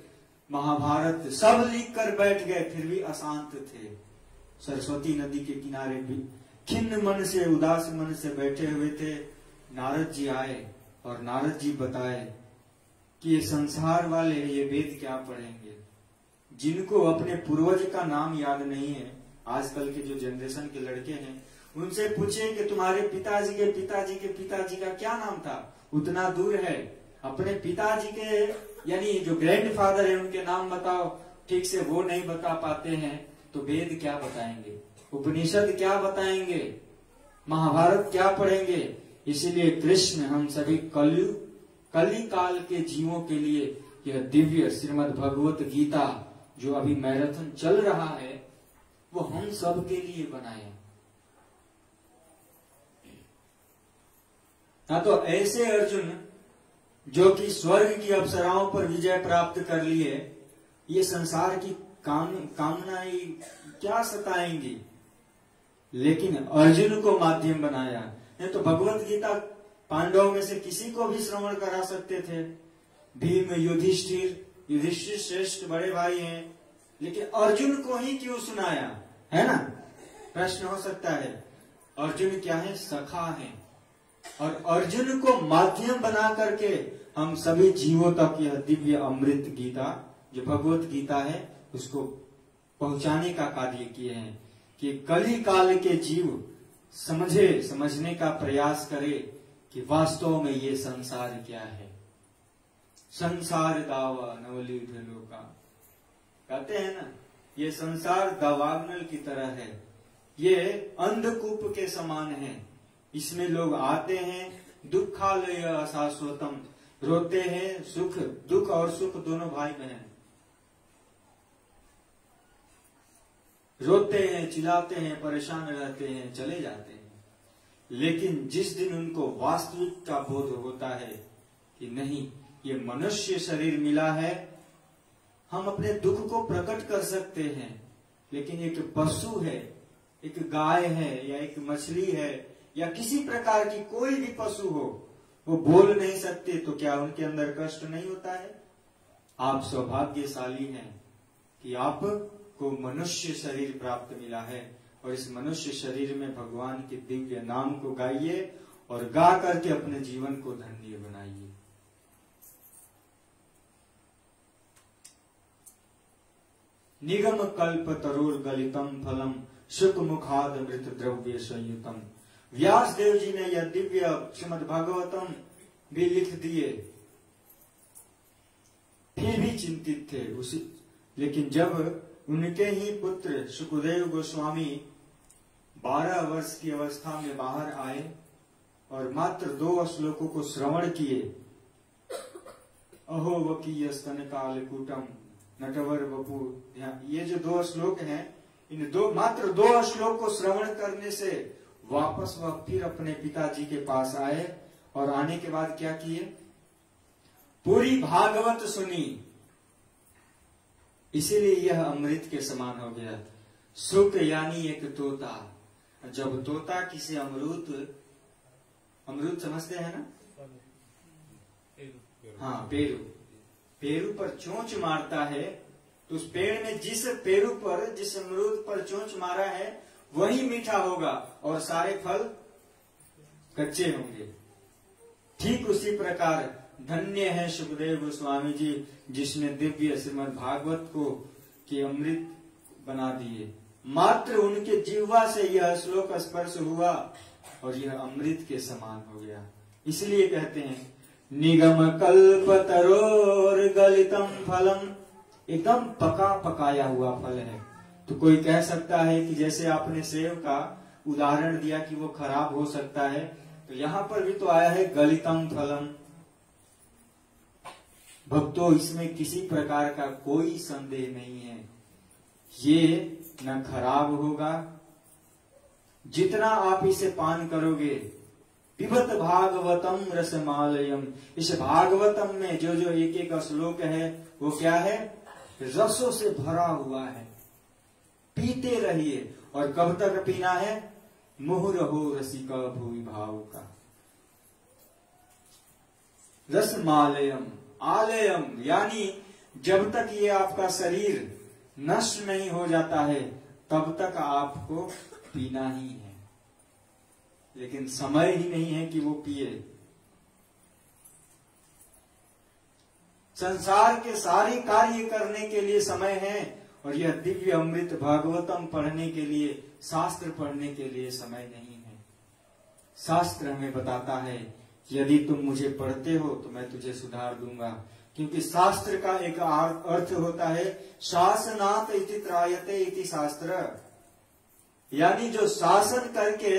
महाभारत सब लिख कर बैठ गए, फिर भी अशांत थे। सरस्वती नदी के किनारे भी खिन्न मन से, उदास मन से बैठे हुए थे। नारद जी आए और नारद जी बताए कि ये संसार वाले ये वेद क्या पढ़ेंगे, जिनको अपने पूर्वज का नाम याद नहीं है। आजकल के जो जनरेशन के लड़के हैं, उनसे पूछे कि तुम्हारे पिताजी के पिताजी का क्या नाम था? उतना दूर है। अपने पिताजी के यानी जो ग्रैंडफादर है उनके नाम बताओ, ठीक से वो नहीं बता पाते हैं तो वेद क्या बताएंगे, उपनिषद क्या बताएंगे, महाभारत क्या पढ़ेंगे। इसीलिए कृष्ण हम सभी कली काल के जीवों के लिए यह दिव्य श्रीमद् भगवत गीता जो अभी मैराथन चल रहा है वो हम सब के लिए बनाया। हाँ, तो ऐसे अर्जुन जो कि स्वर्ग की अप्सराओं पर विजय प्राप्त कर लिए, ये संसार की कामनाएं क्या सताएंगी, लेकिन अर्जुन को माध्यम बनाया। नहीं तो भगवत गीता पांडवों में से किसी को भी श्रवण करा सकते थे। भीम, युधिष्ठिर श्रेष्ठ बड़े भाई हैं, लेकिन अर्जुन को ही क्यों सुनाया, है ना? प्रश्न हो सकता है। अर्जुन क्या है? सखा है, और अर्जुन को माध्यम बना करके हम सभी जीवों तक यह दिव्य अमृत गीता जो भगवत गीता है उसको पहुंचाने का कार्य किए हैं कि कली काल के जीव समझने का प्रयास करे कि वास्तव में ये संसार क्या है। संसार दावा नवली ढलोका, कहते हैं ना, ये संसार दावाग्नल की तरह है, ये अंधकूप के समान है। इसमें लोग आते हैं, दुखालय अशाश्वतम, रोते हैं, दुख और सुख दोनों भाई बहन, रोते हैं, चिल्लाते हैं, परेशान रहते हैं, चले जाते हैं। लेकिन जिस दिन उनको वास्तविक का बोध होता है कि नहीं, ये मनुष्य शरीर मिला है, हम अपने दुख को प्रकट कर सकते हैं, लेकिन एक पशु है, एक गाय है, या एक मछली है, या किसी प्रकार की कोई भी पशु हो, वो बोल नहीं सकते, तो क्या उनके अंदर कष्ट नहीं होता है? आप सौभाग्यशाली हैं कि आपको मनुष्य शरीर प्राप्त मिला है, और इस मनुष्य शरीर में भगवान के दिव्य नाम को गाइए और गा करके अपने जीवन को धन्य बनाइए। निगम कल्प तरोर गलितम फलम शुक मुखाद मृत द्रव्य संयुतम। व्यास देव जी ने यह दिव्य श्रीमद् भागवतम भी लिख दिए, फिर भी चिंतित थे उसी। लेकिन जब उनके ही पुत्र सुखदेव गोस्वामी 12 वर्ष की अवस्था में बाहर आए और मात्र 2 श्लोकों को श्रवण किए, अहो वकीय स्तन काल कूटम नटवर वपु, ये जो 2 श्लोक हैं, इन मात्र 2 श्लोक को श्रवण करने से वापस वह फिर अपने पिताजी के पास आए, और आने के बाद क्या किए? पूरी भागवत सुनी। इसीलिए यह अमृत के समान हो गया। सुख यानी एक तोता, जब तोता किसी अमरूद समझते हैं ना, हाँ, पेरू पर चोंच मारता है, तो उस पेड़ में जिस अमरूद पर चोंच मारा है वही मीठा होगा और सारे फल कच्चे होंगे। ठीक उसी प्रकार धन्य है सुखदेव गोस्वामी जी, जिसने दिव्य श्रीमद् भागवत को के अमृत बना दिए। मात्र उनके जिह्वा से यह श्लोक स्पर्श हुआ और यह अमृत के समान हो गया। इसलिए कहते हैं निगम कल्प तरोर गलितम फलम, एकदम पकाया हुआ फल है। तो कोई कह सकता है कि जैसे आपने सेव का उदाहरण दिया कि वो खराब हो सकता है, तो यहाँ पर भी तो आया है गलितम फलम। भक्तों, इसमें किसी प्रकार का कोई संदेह नहीं है, ये न खराब होगा। जितना आप इसे पान करोगे, पिबत भागवतम रसमालयम, इस भागवतम में जो जो एक श्लोक है वो क्या है? रसों से भरा हुआ है। पीते रहिए। और कब तक पीना है? मुहुरहो रसिका भूमि भाव का। रसमालयम, आलयम यानी जब तक ये आपका शरीर नष्ट नहीं हो जाता है तब तक आपको पीना ही है, लेकिन समय ही नहीं है कि वो पिए। संसार के सारे कार्य करने के लिए समय है, और यह दिव्य अमृत भागवतम पढ़ने के लिए, शास्त्र पढ़ने के लिए समय नहीं है। शास्त्र हमें बताता है यदि तुम मुझे पढ़ते हो तो मैं तुझे सुधार दूंगा, क्योंकि शास्त्र का एक अर्थ होता है शासनात् इति त्रायते इति शास्त्र, यानी जो शासन करके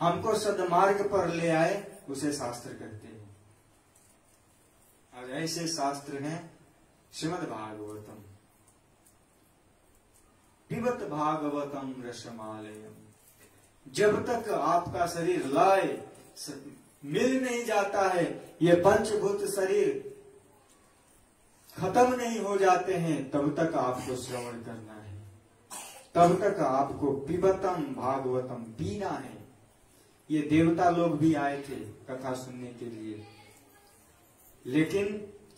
हमको सद्मार्ग पर ले आए उसे शास्त्र कहते हैं। और ऐसे शास्त्र हैं श्रीमद् भागवतम। पिबत भागवतम रसमालयम। जब तक आपका शरीर लय मिल नहीं जाता है, ये पंचभूत शरीर खत्म नहीं हो जाते हैं, तब तक आपको श्रवण करना है, तब तक आपको पिबतम भागवतम पीना है। ये देवता लोग भी आए थे कथा सुनने के लिए, लेकिन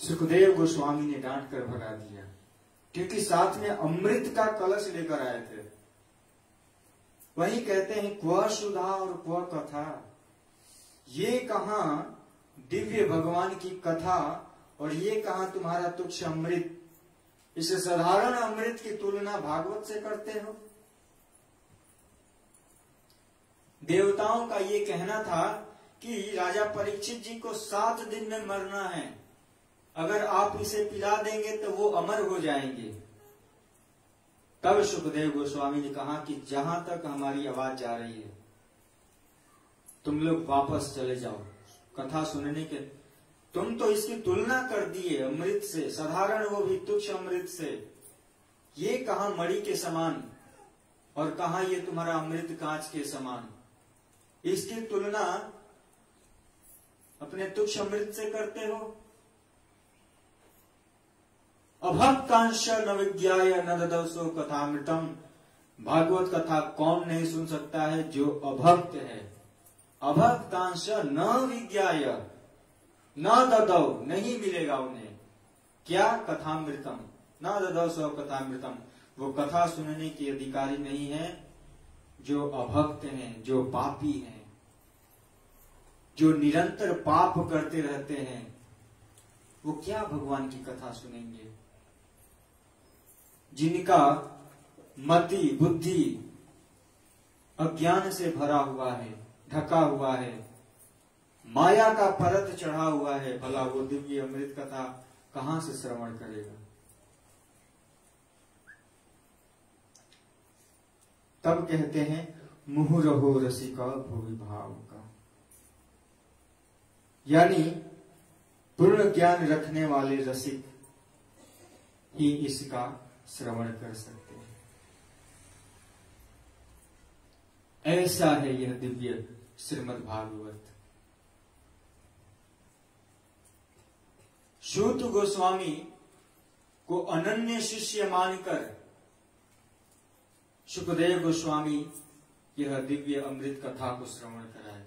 सुखदेव गोस्वामी ने डांट कर भगा दिया, क्योंकि साथ में अमृत का कलश लेकर आए थे। वही कहते हैं क्व सुधा और क्व कथा। ये कहां दिव्य भगवान की कथा और ये कहां तुम्हारा तुच्छ अमृत। इस साधारण अमृत की तुलना भागवत से करते हो। देवताओं का ये कहना था कि राजा परीक्षित जी को 7 दिन में मरना है, अगर आप इसे पिला देंगे तो वो अमर हो जाएंगे। तब सुखदेव गोस्वामी ने कहा कि जहां तक हमारी आवाज जा रही है तुम लोग वापस चले जाओ कथा सुनने के। तुम तो इसकी तुलना कर दिए अमृत से, साधारण वो भी तुच्छ अमृत से। ये कहा मणि के समान और कहा ये तुम्हारा अमृत कांच के समान। इसकी तुलना अपने तुच्छ अमृत से करते हो। अभक्तांश न विज्ञाय न ददसो कथामृतम। भागवत कथा कौन नहीं सुन सकता है? जो अभक्त है। अभक्तांश न विज्ञाय न ददौ, नहीं मिलेगा उन्हें क्या? कथामृतम न ददसो कथामृतम। वो कथा सुनने के अधिकारी नहीं है जो अभक्त हैं, जो पापी हैं, जो निरंतर पाप करते रहते हैं। वो क्या भगवान की कथा सुनेंगे? जिनका मति बुद्धि अज्ञान से भरा हुआ है, ढका हुआ है, माया का परत चढ़ा हुआ है, भला वो दिव्य अमृत कथा कहां से श्रवण करेगा? तब कहते हैं मुहुरहो रसिका भुवि भाव का, यानी पूर्ण ज्ञान रखने वाले रसिक ही इसका श्रवण कर सकते हैं। ऐसा है यह दिव्य श्रीमद् भागवत। सूत गोस्वामी को अनन्य शिष्य मानकर सुखदेव गोस्वामी यह दिव्य अमृत कथा को श्रवण कराए।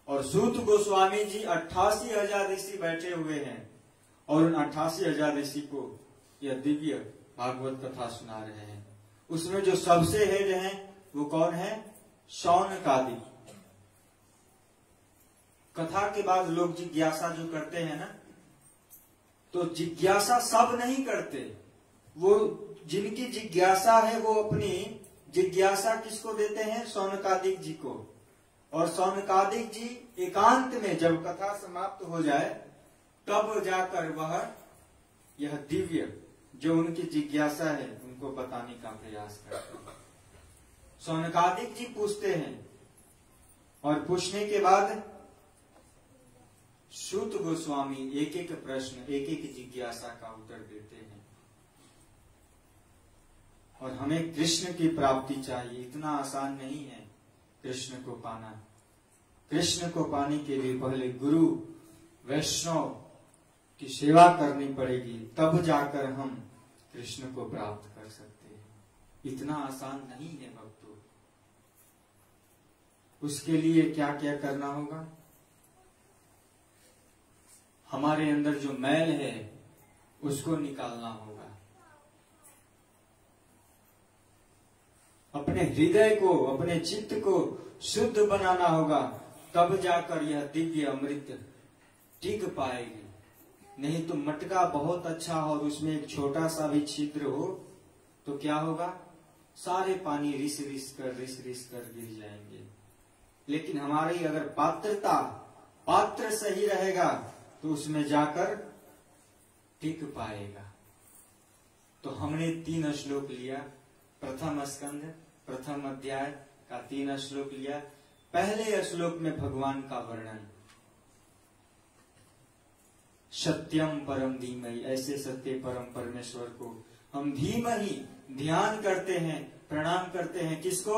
और सूत गोस्वामी जी 88,000 ऋषि बैठे हुए हैं और उन 88,000 ऋषि को यह दिव्य भागवत कथा सुना रहे हैं। उसमें जो सबसे हेड हैं वो कौन है? शौनकादि। कथा के बाद लोग जिज्ञासा जो करते हैं ना, तो जिज्ञासा सब नहीं करते। वो जिनकी जिज्ञासा है वो अपनी जिज्ञासा किसको देते हैं? शौनकादिक जी को। और शौनकादिक जी एकांत में जब कथा समाप्त हो जाए तब जाकर वह यह दिव्य जो उनकी जिज्ञासा है उनको बताने का प्रयास करते हैं। शौनकादिक जी पूछते हैं और पूछने के बाद सूत गोस्वामी एक एक प्रश्न, एक एक जिज्ञासा का उत्तर देते हैं। और हमें कृष्ण की प्राप्ति चाहिए, इतना आसान नहीं है कृष्ण को पाना। कृष्ण को पाने के लिए पहले गुरु वैष्णव की सेवा करनी पड़ेगी, तब जाकर हम कृष्ण को प्राप्त कर सकते हैं। इतना आसान नहीं है भक्तों। उसके लिए क्या क्या करना होगा? हमारे अंदर जो मैल है उसको निकालना होगा, अपने हृदय को, अपने चित्त को शुद्ध बनाना होगा, तब जाकर यह दिव्य अमृत टिक पाएगी। नहीं तो मटका बहुत अच्छा हो और उसमें एक छोटा सा भी छिद्र हो तो क्या होगा? सारे पानी रिस रिस कर गिर जाएंगे। लेकिन हमारी अगर पात्र सही रहेगा तो उसमें जाकर टिक पाएगा। तो हमने 3 श्लोक लिया, प्रथम स्कंध प्रथम अध्याय का 3 श्लोक लिया। पहले श्लोक में भगवान का वर्णन, सत्यम परम धीमहि, ऐसे सत्य परम परमेश्वर को हम धीमहि ध्यान करते हैं, प्रणाम करते हैं। किसको?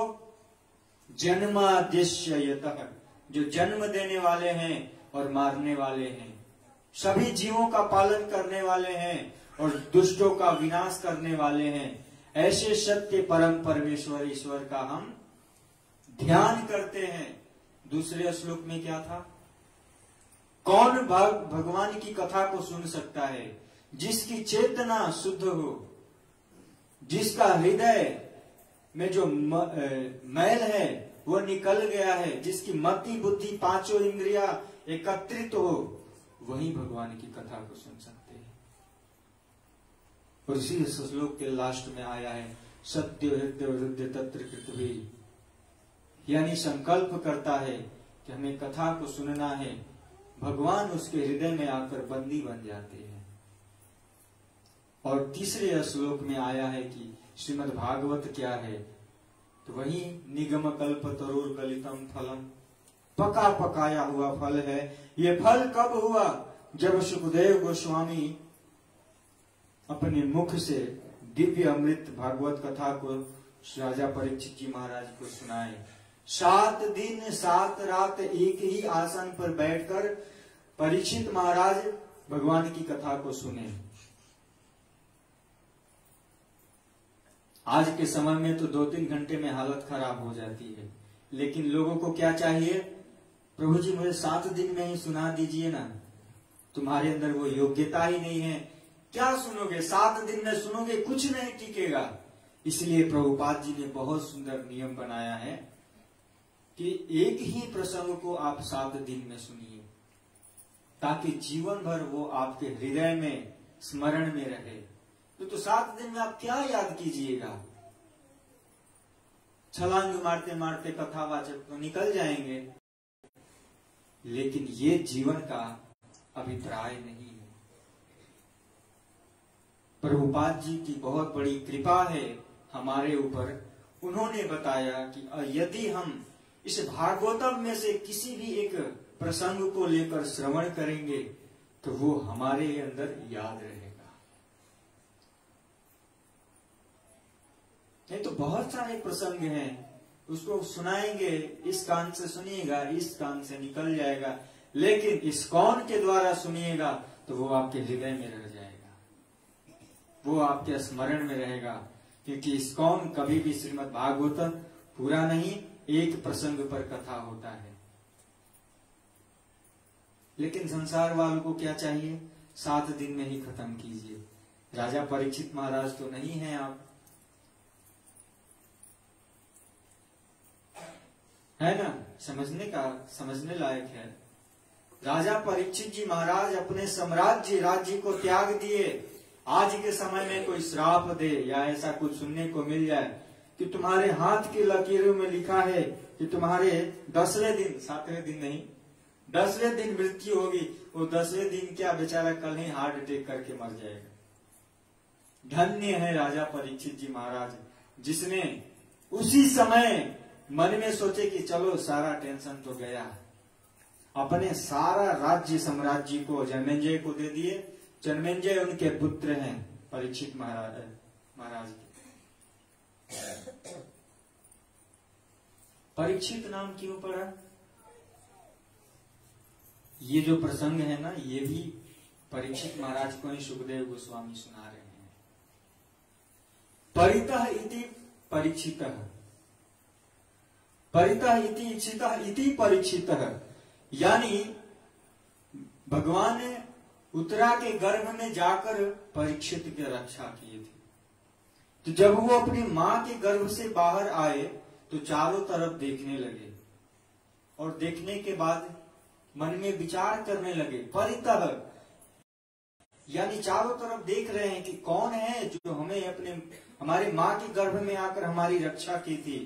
जन्माद्यस्यतः, जो जन्म देने वाले हैं और मारने वाले हैं, सभी जीवों का पालन करने वाले हैं और दुष्टों का विनाश करने वाले हैं। ऐसे सत्य परम परमेश्वर ईश्वर का हम ध्यान करते हैं। दूसरे श्लोक में क्या था? कौन भगवान की कथा को सुन सकता है? जिसकी चेतना शुद्ध हो, जिसका हृदय में जो मैल है वो निकल गया है, जिसकी मति बुद्धि पांचों इंद्रिया एकत्रित हो, वही भगवान की कथा को सुन सकते हैं। और इसी श्लोक के लास्ट में आया है, सत्य हृदय हृदय तत्र कृतवे, यानी संकल्प करता है कि हमें कथा को सुनना है, भगवान उसके हृदय में आकर बंदी बन जाते हैं। और तीसरे श्लोक में आया है कि श्रीमद् भागवत क्या है, तो वही निगम कल्प तरुर गलितम फलम, पका पकाया हुआ फल है। ये फल कब हुआ? जब सुखदेव गोस्वामी अपने मुख से दिव्य अमृत भागवत कथा को राजा परीक्षित जी महाराज को सुनाए। 7 दिन 7 रात एक ही आसन पर बैठकर परीक्षित महाराज भगवान की कथा को सुने। आज के समय में तो 2-3 घंटे में हालत खराब हो जाती है, लेकिन लोगों को क्या चाहिए? प्रभु जी मुझे 7 दिन में ही सुना दीजिए ना। तुम्हारे अंदर वो योग्यता ही नहीं है, क्या सुनोगे? 7 दिन में सुनोगे, कुछ नहीं टिकेगा। इसलिए प्रभुपाद जी ने बहुत सुंदर नियम बनाया है कि एक ही प्रसंग को आप 7 दिन में सुनिए, ताकि जीवन भर वो आपके हृदय में स्मरण में रहे। तो 7 दिन में आप क्या याद कीजिएगा? छलांग मारते मारते कथावाचक तो निकल जाएंगे, लेकिन ये जीवन का अभिप्राय नहीं है। प्रभुपाद जी की बहुत बड़ी कृपा है हमारे ऊपर। उन्होंने बताया कि यदि हम इस भागवतम में से किसी भी एक प्रसंग को लेकर श्रवण करेंगे तो वो हमारे अंदर याद रहेगा। नहीं तो बहुत सारे प्रसंग हैं, उसको सुनाएंगे, इस कान से सुनिएगा, इस कान से निकल जाएगा, लेकिन इस कौन के द्वारा सुनिएगा तो वो आपके हृदय में रह जाएगा, वो आपके स्मरण में रहेगा। क्योंकि इस कौन कभी भी श्रीमद् भागवतम पूरा नहीं, एक प्रसंग पर कथा होता है। लेकिन संसार वालों को क्या चाहिए? 7 दिन में ही खत्म कीजिए। राजा परीक्षित महाराज तो नहीं है आप, है ना? समझने लायक है। राजा परीक्षित जी महाराज अपने राज्य को त्याग दिए। आज के समय में कोई श्राप दे या ऐसा कुछ सुनने को मिल जाए कि तुम्हारे हाथ की लकीरों में लिखा है कि तुम्हारे 10वें दिन, 7वें दिन नहीं, 10वें दिन मृत्यु होगी, वो 10वें दिन क्या, बेचारा कल ही हार्ट अटैक करके मर जाएगा। धन्य है राजा परीक्षित जी महाराज, जिसने उसी समय मन में सोचे कि चलो सारा टेंशन तो गया, अपने सारा राज्य साम्राज्य को जन्मेंजय को दे दिए। जन्मेंजय उनके पुत्र हैं परीक्षित महाराज के। परीक्षित नाम क्यों पड़ा? ये जो प्रसंग है ना, ये भी परीक्षित महाराज को ही सुखदेव गोस्वामी सुना रहे हैं। परितः इति परीक्षितः, परितः इति इच्छितः इति परीक्षितः, यानी भगवान ने उत्तरा के गर्भ में जाकर परीक्षित की रक्षा की थी। तो जब वो अपनी मां के गर्भ से बाहर आए तो चारों तरफ देखने लगे, और देखने के बाद मन में विचार करने लगे। परितः यानी चारों तरफ देख रहे हैं कि कौन है जो हमारी मां के गर्भ में आकर हमारी रक्षा की थी।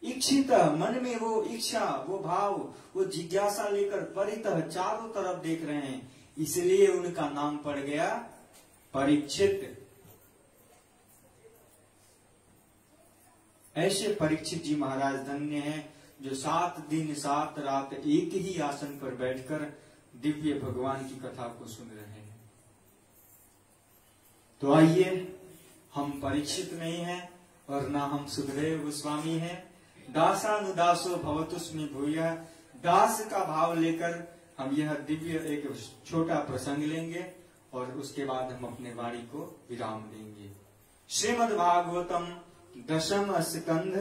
इच्छित, मन में वो इच्छा, वो भाव, वो जिज्ञासा लेकर परितः चारों तरफ देख रहे हैं। इसलिए उनका नाम पड़ गया परीक्षित। ऐसे परीक्षित जी महाराज धन्य हैं जो 7 दिन 7 रात एक ही आसन पर बैठकर दिव्य भगवान की कथा को सुन रहे हैं। तो आइए, हम परीक्षित नहीं हैं और ना हम सुखदेव गोस्वामी हैं। दासानुदासो भवतुस्मि भूयः, दास का भाव लेकर हम यह दिव्य एक छोटा प्रसंग लेंगे और उसके बाद हम अपने वाणी को विराम देंगे। श्रीमद् भागवतम 10 स्कंध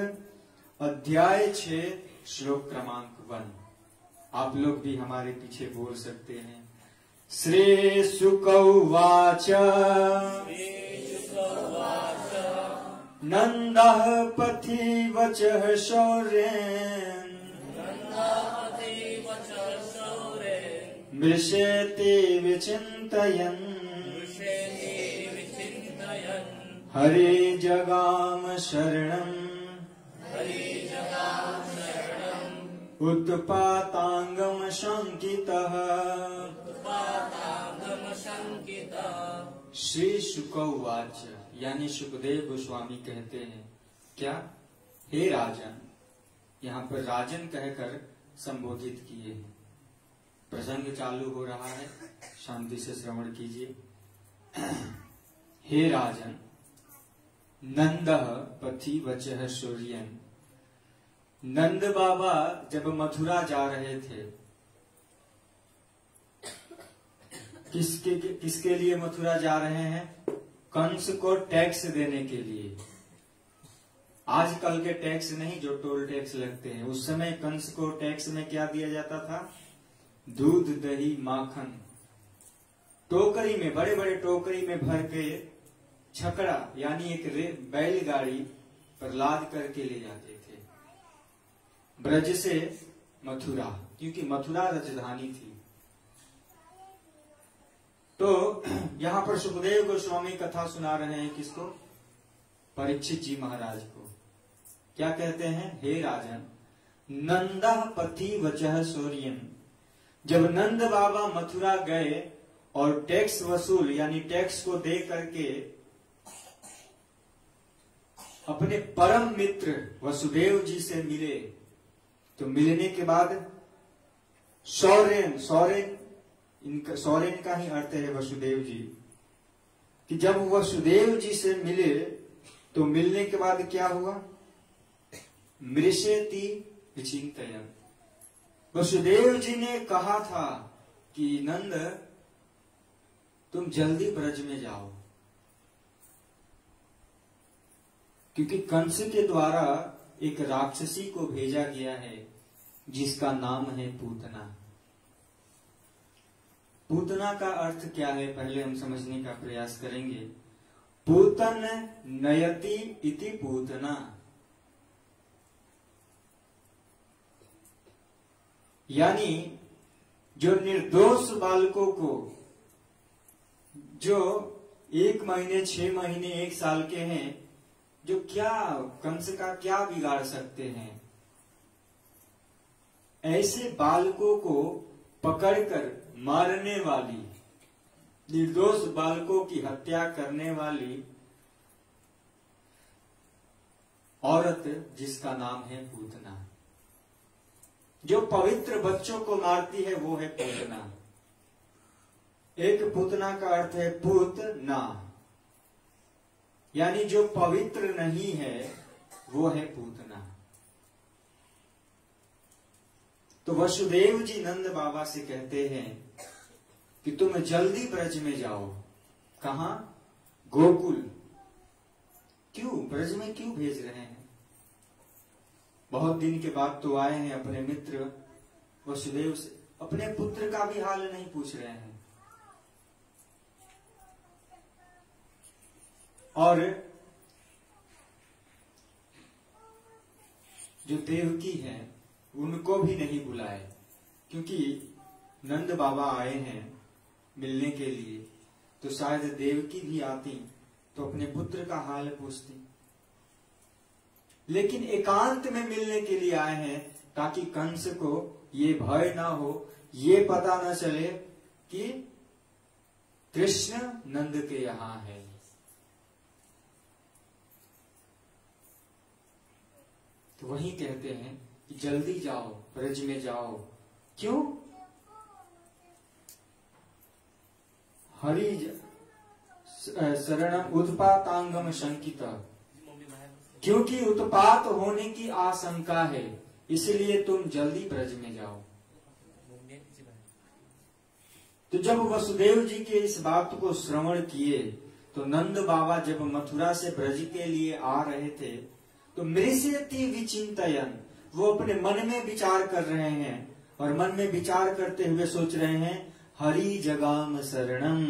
अध्याय 6 श्लोक क्रमांक 1। आप लोग भी हमारे पीछे बोल सकते हैं। श्री शुक उवाच नंदः पथि वचः शौर्येण मृषेति विचिन्तयन् हरे जगाम शरणम् उत्पातांगम शंकितः। श्री शुक उवाच, यानी सुखदेव गोस्वामी कहते हैं, क्या? हे राजन। यहाँ पर राजन कहकर संबोधित किए हैं। प्रसंग चालू हो रहा है, शांति से श्रवण कीजिए। हे राजन, नंदः पथि वचः शौर्येण। नंद बाबा जब मथुरा जा रहे थे, किसके लिए मथुरा जा रहे हैं? कंस को टैक्स देने के लिए। आजकल के टैक्स नहीं जो टोल टैक्स लगते हैं, उस समय कंस को टैक्स में क्या दिया जाता था? दूध, दही, माखन टोकरी में, बड़े बड़े टोकरी में भर के छकड़ा यानी एक बैलगाड़ी पर लाद करके ले जाते थे ब्रज से मथुरा, क्योंकि मथुरा राजधानी थी। तो यहाँ पर सुखदेव गोस्वामी कथा सुना रहे हैं किसको? परीक्षित जी महाराज को। क्या कहते हैं? हे राजन, नंदः पथि वचः शौर्येण। जब नंद बाबा मथुरा गए और टैक्स वसूल यानी टैक्स को दे करके अपने परम मित्र वसुदेव जी से मिले, तो मिलने के बाद शौर्येण, शौर्येण का ही अर्थ है वसुदेव जी, कि जब वसुदेव जी से मिले तो मिलने के बाद क्या हुआ? मृषेति विचिन्तयन्। वसुदेव जी ने कहा था कि नंद तुम जल्दी ब्रज में जाओ, क्योंकि कंस के द्वारा एक राक्षसी को भेजा गया है जिसका नाम है पूतना। पूतना का अर्थ क्या है पहले हम समझने का प्रयास करेंगे। पूतन नयति इति पूतना, यानी जो निर्दोष बालकों को, जो 1 महीने 6 महीने 1 साल के हैं, जो क्या कंस का क्या बिगाड़ सकते हैं, ऐसे बालकों को पकड़कर मारने वाली, निर्दोष बालकों की हत्या करने वाली औरत जिसका नाम है पूतना। जो पवित्र बच्चों को मारती है वो है पूतना। एक पूतना का अर्थ है पूतना, यानी जो पवित्र नहीं है वो है पूतना। तो वसुदेव जी नंद बाबा से कहते हैं कि तुम जल्दी ब्रज में जाओ। कहां? गोकुल। क्यों ब्रज में क्यों भेज रहे हैं? बहुत दिन के बाद तो आए हैं अपने मित्र वसुदेव से, अपने पुत्र का भी हाल नहीं पूछ रहे हैं। और जो देवकी है उनको भी नहीं बुलाए, क्योंकि नंद बाबा आए हैं मिलने के लिए, तो शायद देवकी भी आती तो अपने पुत्र का हाल पूछती। लेकिन एकांत में मिलने के लिए आए हैं ताकि कंस को ये भय ना हो, ये पता न चले कि कृष्ण नंद के यहाँ है। तो वही कहते हैं कि जल्दी जाओ, ब्रज में जाओ। क्यों? हरि शरणम उत्पातांगम शंकिता, क्योंकि उत्पात होने की आशंका है, इसलिए तुम जल्दी ब्रज में जाओ। तो जब वसुदेव जी के इस बात को श्रवण किए तो नंद बाबा जब मथुरा से ब्रज के लिए आ रहे थे तो मृष्यति विचिंतयन, वो अपने मन में विचार कर रहे हैं और मन में विचार करते हुए सोच रहे हैं हरि जगाम शरणम,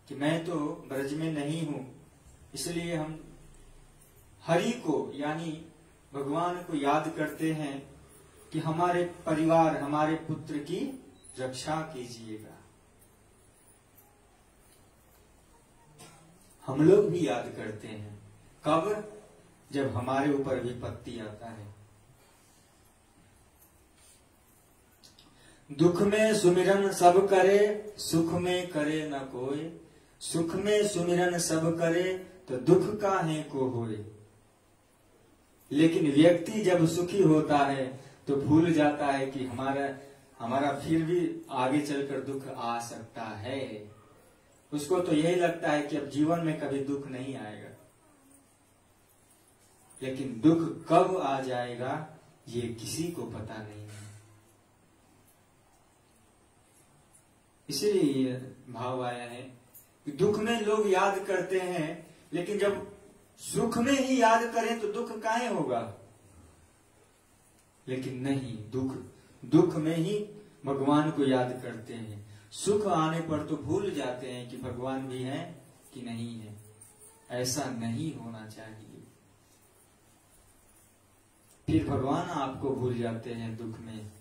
कि मैं तो ब्रज में नहीं हूं, इसलिए हम हरि को यानी भगवान को याद करते हैं कि हमारे परिवार, हमारे पुत्र की रक्षा कीजिएगा। हम लोग भी याद करते हैं, कब? जब हमारे ऊपर विपत्ति आता है। दुख में सुमिरन सब करे, सुख में करे न कोई, सुख में सुमिरन सब करे तो दुख काहे को होए। लेकिन व्यक्ति जब सुखी होता है तो भूल जाता है कि हमारा फिर भी आगे चलकर दुख आ सकता है। उसको तो यही लगता है कि अब जीवन में कभी दुख नहीं आएगा, लेकिन दुख कब आ जाएगा ये किसी को पता नहीं है। इसीलिए ये भाव आया है कि दुख में लोग याद करते हैं, लेकिन जब सुख में ही याद करें तो दुख काहे होगा। लेकिन नहीं, दुख में ही भगवान को याद करते हैं। सुख आने पर तो भूल जाते हैं कि भगवान भी है कि नहीं है। ऐसा नहीं होना चाहिए। फिर भगवान आपको भूल जाते हैं दुख में,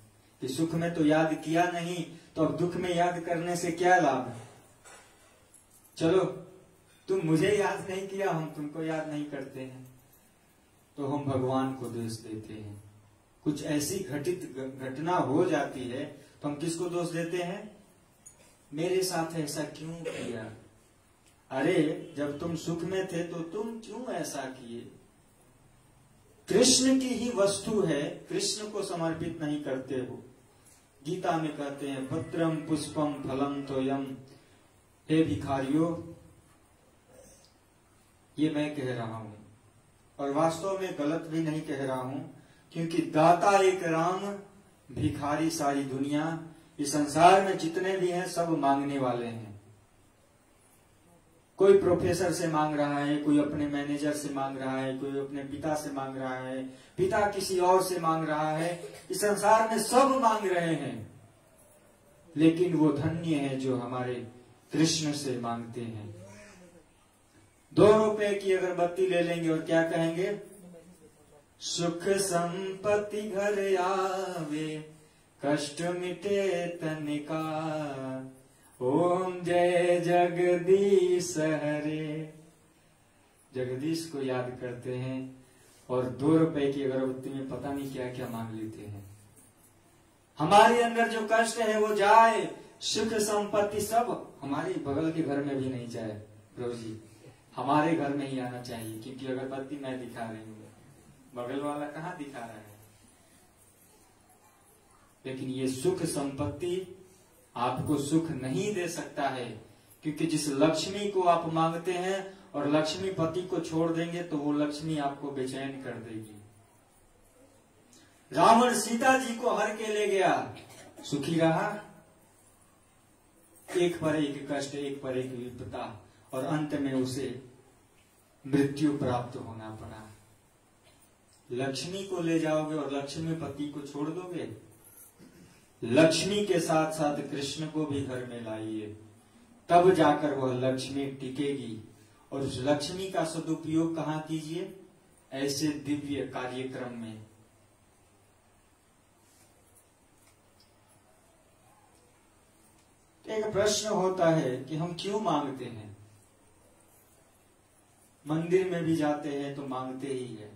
कि सुख में तो याद किया नहीं, तो अब दुख में याद करने से क्या लाभ। चलो, तुम मुझे याद नहीं किया, हम तुमको याद नहीं करते हैं, तो हम भगवान को दोष देते हैं। कुछ ऐसी घटना हो जाती है तो हम किसको दोष देते हैं? मेरे साथ ऐसा क्यों किया? अरे जब तुम सुख में थे तो तुम क्यों ऐसा किए? कृष्ण की ही वस्तु है, कृष्ण को समर्पित नहीं करते हो। गीता में कहते हैं पत्रम पुष्पम फलम तोयम, हे भिखारियों, ये मैं कह रहा हूं और वास्तव में गलत भी नहीं कह रहा हूं, क्योंकि दाता एक राम, भिखारी सारी दुनिया। इस संसार में जितने भी हैं सब मांगने वाले हैं। कोई प्रोफेसर से मांग रहा है, कोई अपने मैनेजर से मांग रहा है, कोई अपने पिता से मांग रहा है, पिता किसी और से मांग रहा है। इस संसार में सब मांग रहे हैं, लेकिन वो धन्य है जो हमारे कृष्ण से मांगते हैं। 2 रुपए की अगरबत्ती ले लेंगे और क्या कहेंगे? सुख संपत्ति घर आवे, कष्ट मिटे तन का, ओम जय जगदीश हरे। जगदीश को याद करते हैं और 2 रुपए की अगरबत्ती में पता नहीं क्या क्या मांग लेते हैं। हमारे अंदर जो कष्ट है वो जाए, सुख संपत्ति सब हमारे बगल के घर में भी नहीं जाए। प्रभु जी, हमारे घर में ही आना चाहिए, क्योंकि अगरबत्ती मैं दिखा रही हूँ, बगल वाला कहाँ दिखा रहा है। लेकिन ये सुख संपत्ति आपको सुख नहीं दे सकता है, क्योंकि जिस लक्ष्मी को आप मांगते हैं और लक्ष्मीपति को छोड़ देंगे तो वो लक्ष्मी आपको बेचैन कर देगी। रावण सीता जी को हर के ले गया, सुखी रहा, एक पर एक कष्ट, एक पर एक विपदा, और अंत में उसे मृत्यु प्राप्त होना पड़ा। लक्ष्मी को ले जाओगे और लक्ष्मीपति को छोड़ दोगे। लक्ष्मी के साथ साथ कृष्ण को भी घर में लाइए, तब जाकर वह लक्ष्मी टिकेगी। और उस लक्ष्मी का सदुपयोग कहाँ कीजिए? ऐसे दिव्य कार्यक्रम में। एक प्रश्न होता है कि हम क्यों मांगते हैं? मंदिर में भी जाते हैं तो मांगते ही है।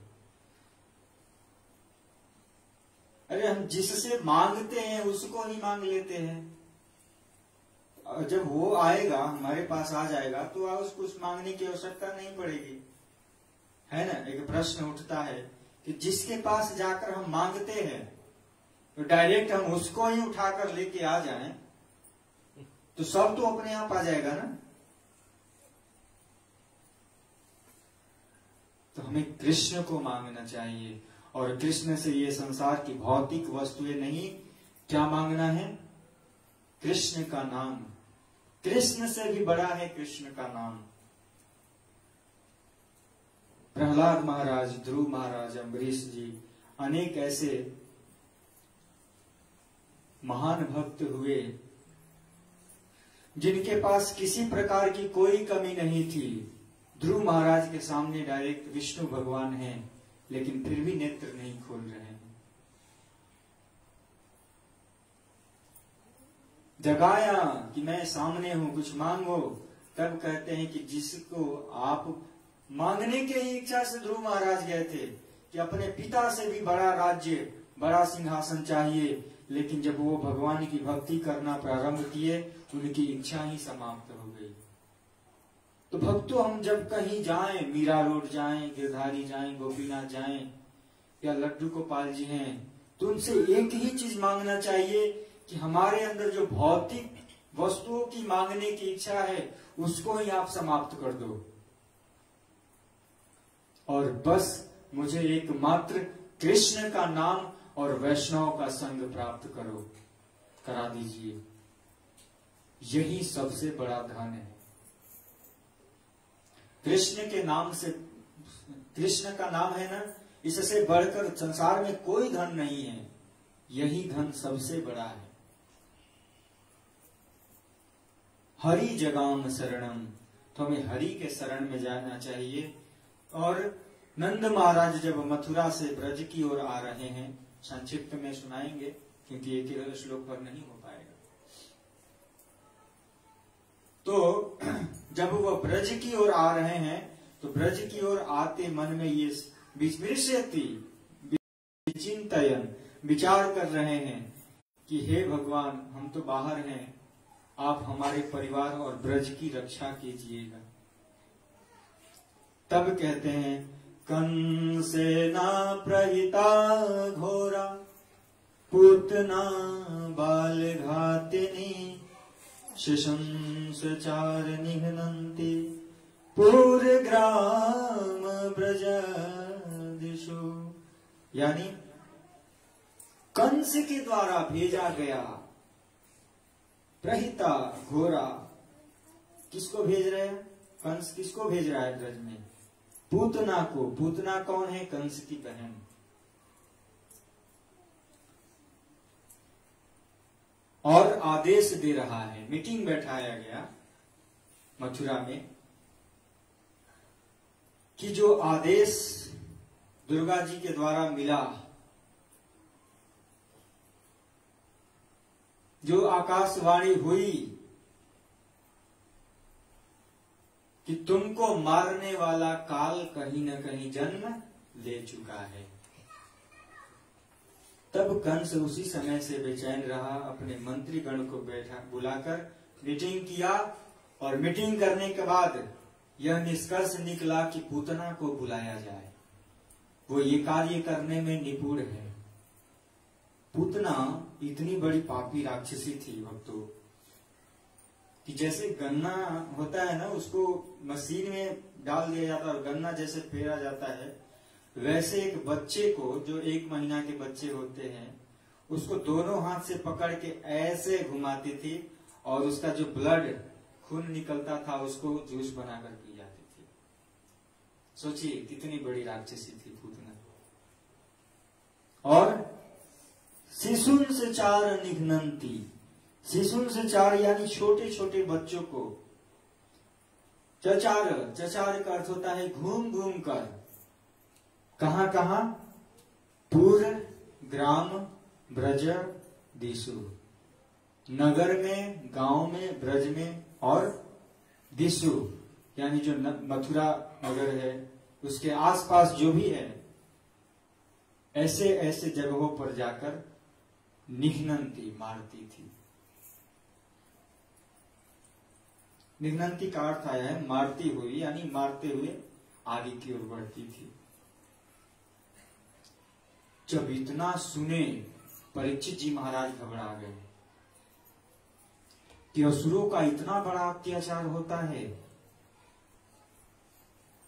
अरे हम जिससे मांगते हैं उसको ही मांग लेते हैं। और जब वो आएगा, हमारे पास आ जाएगा, तो उसको कुछ मांगने की आवश्यकता नहीं पड़ेगी, है ना। एक प्रश्न उठता है कि जिसके पास जाकर हम मांगते हैं तो डायरेक्ट हम उसको ही उठाकर लेके आ जाएं तो सब तो अपने आप आ जाएगा ना। तो हमें कृष्ण को मांगना चाहिए, और कृष्ण से ये संसार की भौतिक वस्तुएं नहीं, क्या मांगना है? कृष्ण का नाम। कृष्ण से भी बड़ा है कृष्ण का नाम। प्रहलाद महाराज, ध्रुव महाराज, अम्बरीश जी, अनेक ऐसे महान भक्त हुए जिनके पास किसी प्रकार की कोई कमी नहीं थी। ध्रुव महाराज के सामने डायरेक्ट विष्णु भगवान हैं, लेकिन फिर भी नेत्र नहीं खोल रहे हैं। जगाया कि मैं सामने हूं, कुछ मांगो, तब कहते हैं कि जिसको आप मांगने की इच्छा से ध्रुव महाराज गए थे कि अपने पिता से भी बड़ा राज्य, बड़ा सिंहासन चाहिए, लेकिन जब वो भगवान की भक्ति करना प्रारंभ किए, उनकी इच्छा ही समाप्त हो गई। तो भक्तों, हम जब कहीं जाएं, मीरा रोड जाएं, गिरधारी जाएं, गोपीनाथ जाएं, या लड्डू गोपाल जी हैं, तो उनसे एक ही चीज मांगना चाहिए कि हमारे अंदर जो भौतिक वस्तुओं की मांगने की इच्छा है, उसको ही आप समाप्त कर दो, और बस मुझे एकमात्र कृष्ण का नाम और वैष्णव का संग प्राप्त करा दीजिए। यही सबसे बड़ा धन है। कृष्ण के नाम से, कृष्ण का नाम है ना, इससे बढ़कर संसार में कोई धन नहीं है। यही धन सबसे बड़ा है। हरि जगाम शरणम, तो हमें हरि के शरण में जाना चाहिए। और नंद महाराज जब मथुरा से ब्रज की ओर आ रहे हैं, संक्षिप्त में सुनाएंगे क्योंकि एक श्लोक पर नहीं हो पाएगा। तो जब वो ब्रज की ओर आ रहे हैं, तो ब्रज की ओर आते मन में ये चिंतन, विचार कर रहे हैं कि हे भगवान, हम तो बाहर हैं, आप हमारे परिवार और ब्रज की रक्षा कीजिएगा। तब कहते हैं, कंसेना प्रहिता घोरा पूतना बाल घातिनी शिशंस चार निघ्नन्ति पूर्वग्राम ब्रज दिशु। यानी कंस के द्वारा भेजा गया प्रहिता घोरा, किसको भेज रहे हैं? कंस किसको भेज रहा है ब्रज में? पूतना को। पूतना कौन है? कंस की बहन। और आदेश दे रहा है, मीटिंग बैठाया गया मथुरा में, कि जो आदेश दुर्गा जी के द्वारा मिला, जो आकाशवाणी हुई कि तुमको मारने वाला काल कहीं न कहीं जन्म ले चुका है। तब कंस उसी समय से बेचैन रहा, अपने मंत्रीगण को बुलाकर मीटिंग किया, और मीटिंग करने के बाद यह निष्कर्ष निकला कि पूतना को बुलाया जाए, वो ये कार्य करने में निपुण है। पूतना इतनी बड़ी पापी राक्षसी थी भक्तों, कि जैसे गन्ना होता है ना, उसको मशीन में डाल दिया जाता है और गन्ना जैसे फेरा जाता है, वैसे एक बच्चे को, जो 1 महीना के बच्चे होते हैं, उसको दोनों हाथ से पकड़ के ऐसे घुमाती थी, और उसका जो ब्लड, खून निकलता था, उसको जूस बनाकर पी जाती थी। सोचिए कितनी बड़ी राक्षसी थी पूतना। और शिशुन से चार निघ्नन्ति, शिशुन से चार यानी छोटे छोटे बच्चों को, चचार, चचार का अर्थ होता है घूम घूम कर। कहां कहां? पूर्व ग्राम ब्रज दिशु, नगर में, गांव में, ब्रज में, और दिशु यानी जो मथुरा नगर है उसके आसपास जो भी है, ऐसे ऐसे जगहों पर जाकर निघ्नन्ति, मारती थी। निघ्नन्ति का अर्थ आया है मारती हुई, यानी मारते हुए आगे की ओर बढ़ती थी। जब इतना सुने परीक्षित जी महाराज घबरा गए कि असुरों का इतना बड़ा अत्याचार होता है।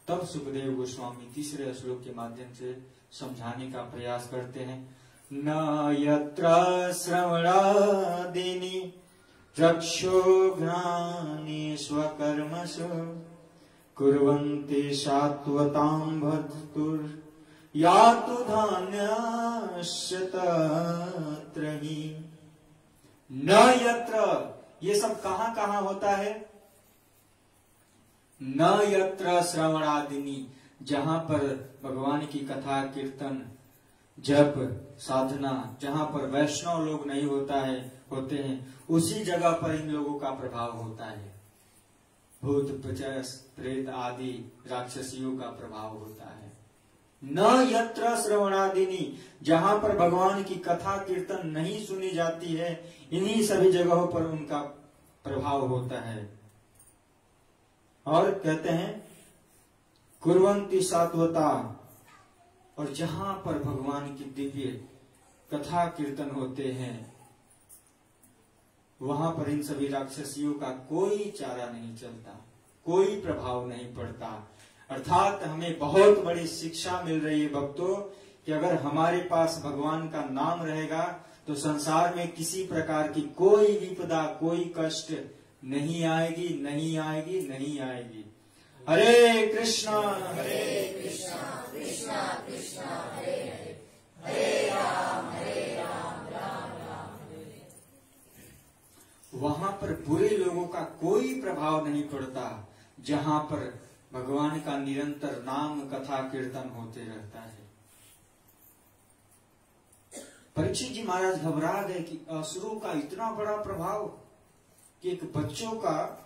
तब सुखदेव गोस्वामी तीसरे श्लोक के माध्यम से समझाने का प्रयास करते हैं। न यत्र श्रवणादिनी रक्षोघ्राणि स्वकर्मसु कुर्वन्ति सात्वतां भक्तुर् यातु धान्यस्य तत्र हि। न यत्र, ये सब कहां कहां होता है? न यत्र श्रवणादिनी, जहां पर भगवान की कथा कीर्तन जप साधना, जहां पर वैष्णव लोग नहीं होते हैं, उसी जगह पर इन लोगों का प्रभाव होता है। भूत पिशाच प्रेत आदि राक्षसियों का प्रभाव होता है। न यत्र श्रवणादिनी, जहां पर भगवान की कथा कीर्तन नहीं सुनी जाती है, इन्हीं सभी जगहों पर उनका प्रभाव होता है। और कहते हैं कुर्वन्ति सात्वता, और जहां पर भगवान की दिव्य कथा कीर्तन होते हैं, वहां पर इन सभी राक्षसियों का कोई चारा नहीं चलता, कोई प्रभाव नहीं पड़ता। अर्थात हमें बहुत बड़ी शिक्षा मिल रही है भक्तों, कि अगर हमारे पास भगवान का नाम रहेगा तो संसार में किसी प्रकार की कोई विपदा, कोई कष्ट नहीं आएगी, नहीं आएगी, नहीं आएगी। हरे कृष्णा कृष्णा कृष्णा हरे हरे, हरे राम राम राम हरे। वहां पर बुरे लोगों का कोई प्रभाव नहीं पड़ता, जहां पर भगवान का निरंतर नाम कथा कीर्तन होते रहता है। परीक्षित जी महाराज घबरा गए कि असुरों का इतना बड़ा प्रभाव, कि एक बच्चों का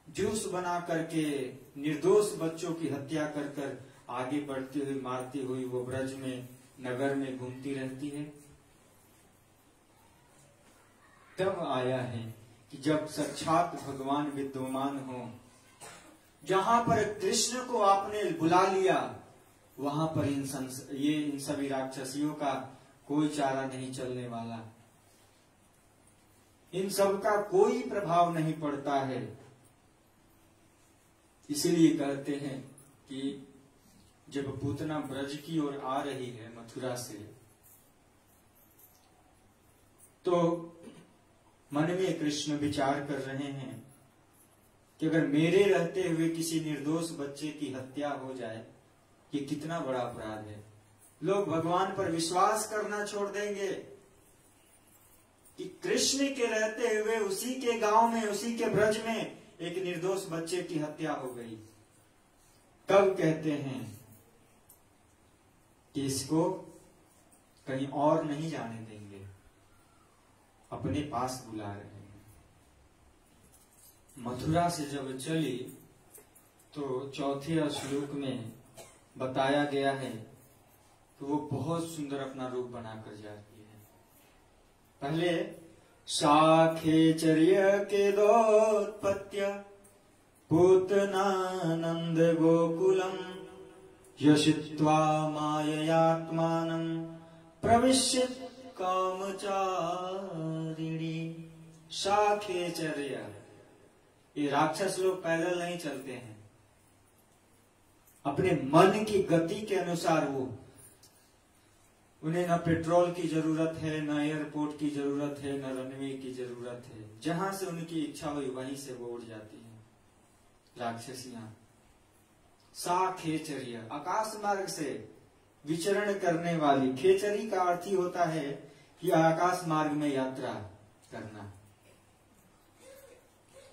जूस बना करके निर्दोष बच्चों की हत्या कर कर आगे बढ़ती हुई, मारती हुई वो ब्रज में, नगर में घूमती रहती है। तब आया है कि जब साक्षात भगवान विद्यमान हो, जहां पर कृष्ण को आपने बुला लिया, वहां पर इन सभी राक्षसियों का कोई चारा नहीं चलने वाला, इन सब का कोई प्रभाव नहीं पड़ता है। इसलिए कहते हैं कि जब पूतना ब्रज की ओर आ रही है मथुरा से, तो मन में कृष्ण विचार कर रहे हैं कि अगर मेरे रहते हुए किसी निर्दोष बच्चे की हत्या हो जाए, ये कितना बड़ा अपराध है। लोग भगवान पर विश्वास करना छोड़ देंगे कि कृष्ण के रहते हुए उसी के गांव में, उसी के ब्रज में एक निर्दोष बच्चे की हत्या हो गई। तब कहते हैं कि इसको कहीं और नहीं जाने देंगे, अपने पास बुला रहे हैं। मथुरा से जब चली तो चौथे श्लोक में बताया गया है कि वो बहुत सुंदर अपना रूप बनाकर जाती है। पहले शाखेचर्य के दोत्पत्य पूतनानंद गोकुलम यशित्वा माययात्मानं प्रविश्य कामचारिणी। शाखेचर्य, ये राक्षस लोग पैदल नहीं चलते हैं, अपने मन की गति के अनुसार उन्हें न पेट्रोल की जरूरत है, न एयरपोर्ट की जरूरत है, न रनवे की जरूरत है। जहां से उनकी इच्छा हुई वहीं से वो उड़ जाती है राक्षसियां। शाखेचर्य, आकाश मार्ग से विचरण करने वाली। खेचरी का अर्थ ही होता है कि आकाश मार्ग में यात्रा करना।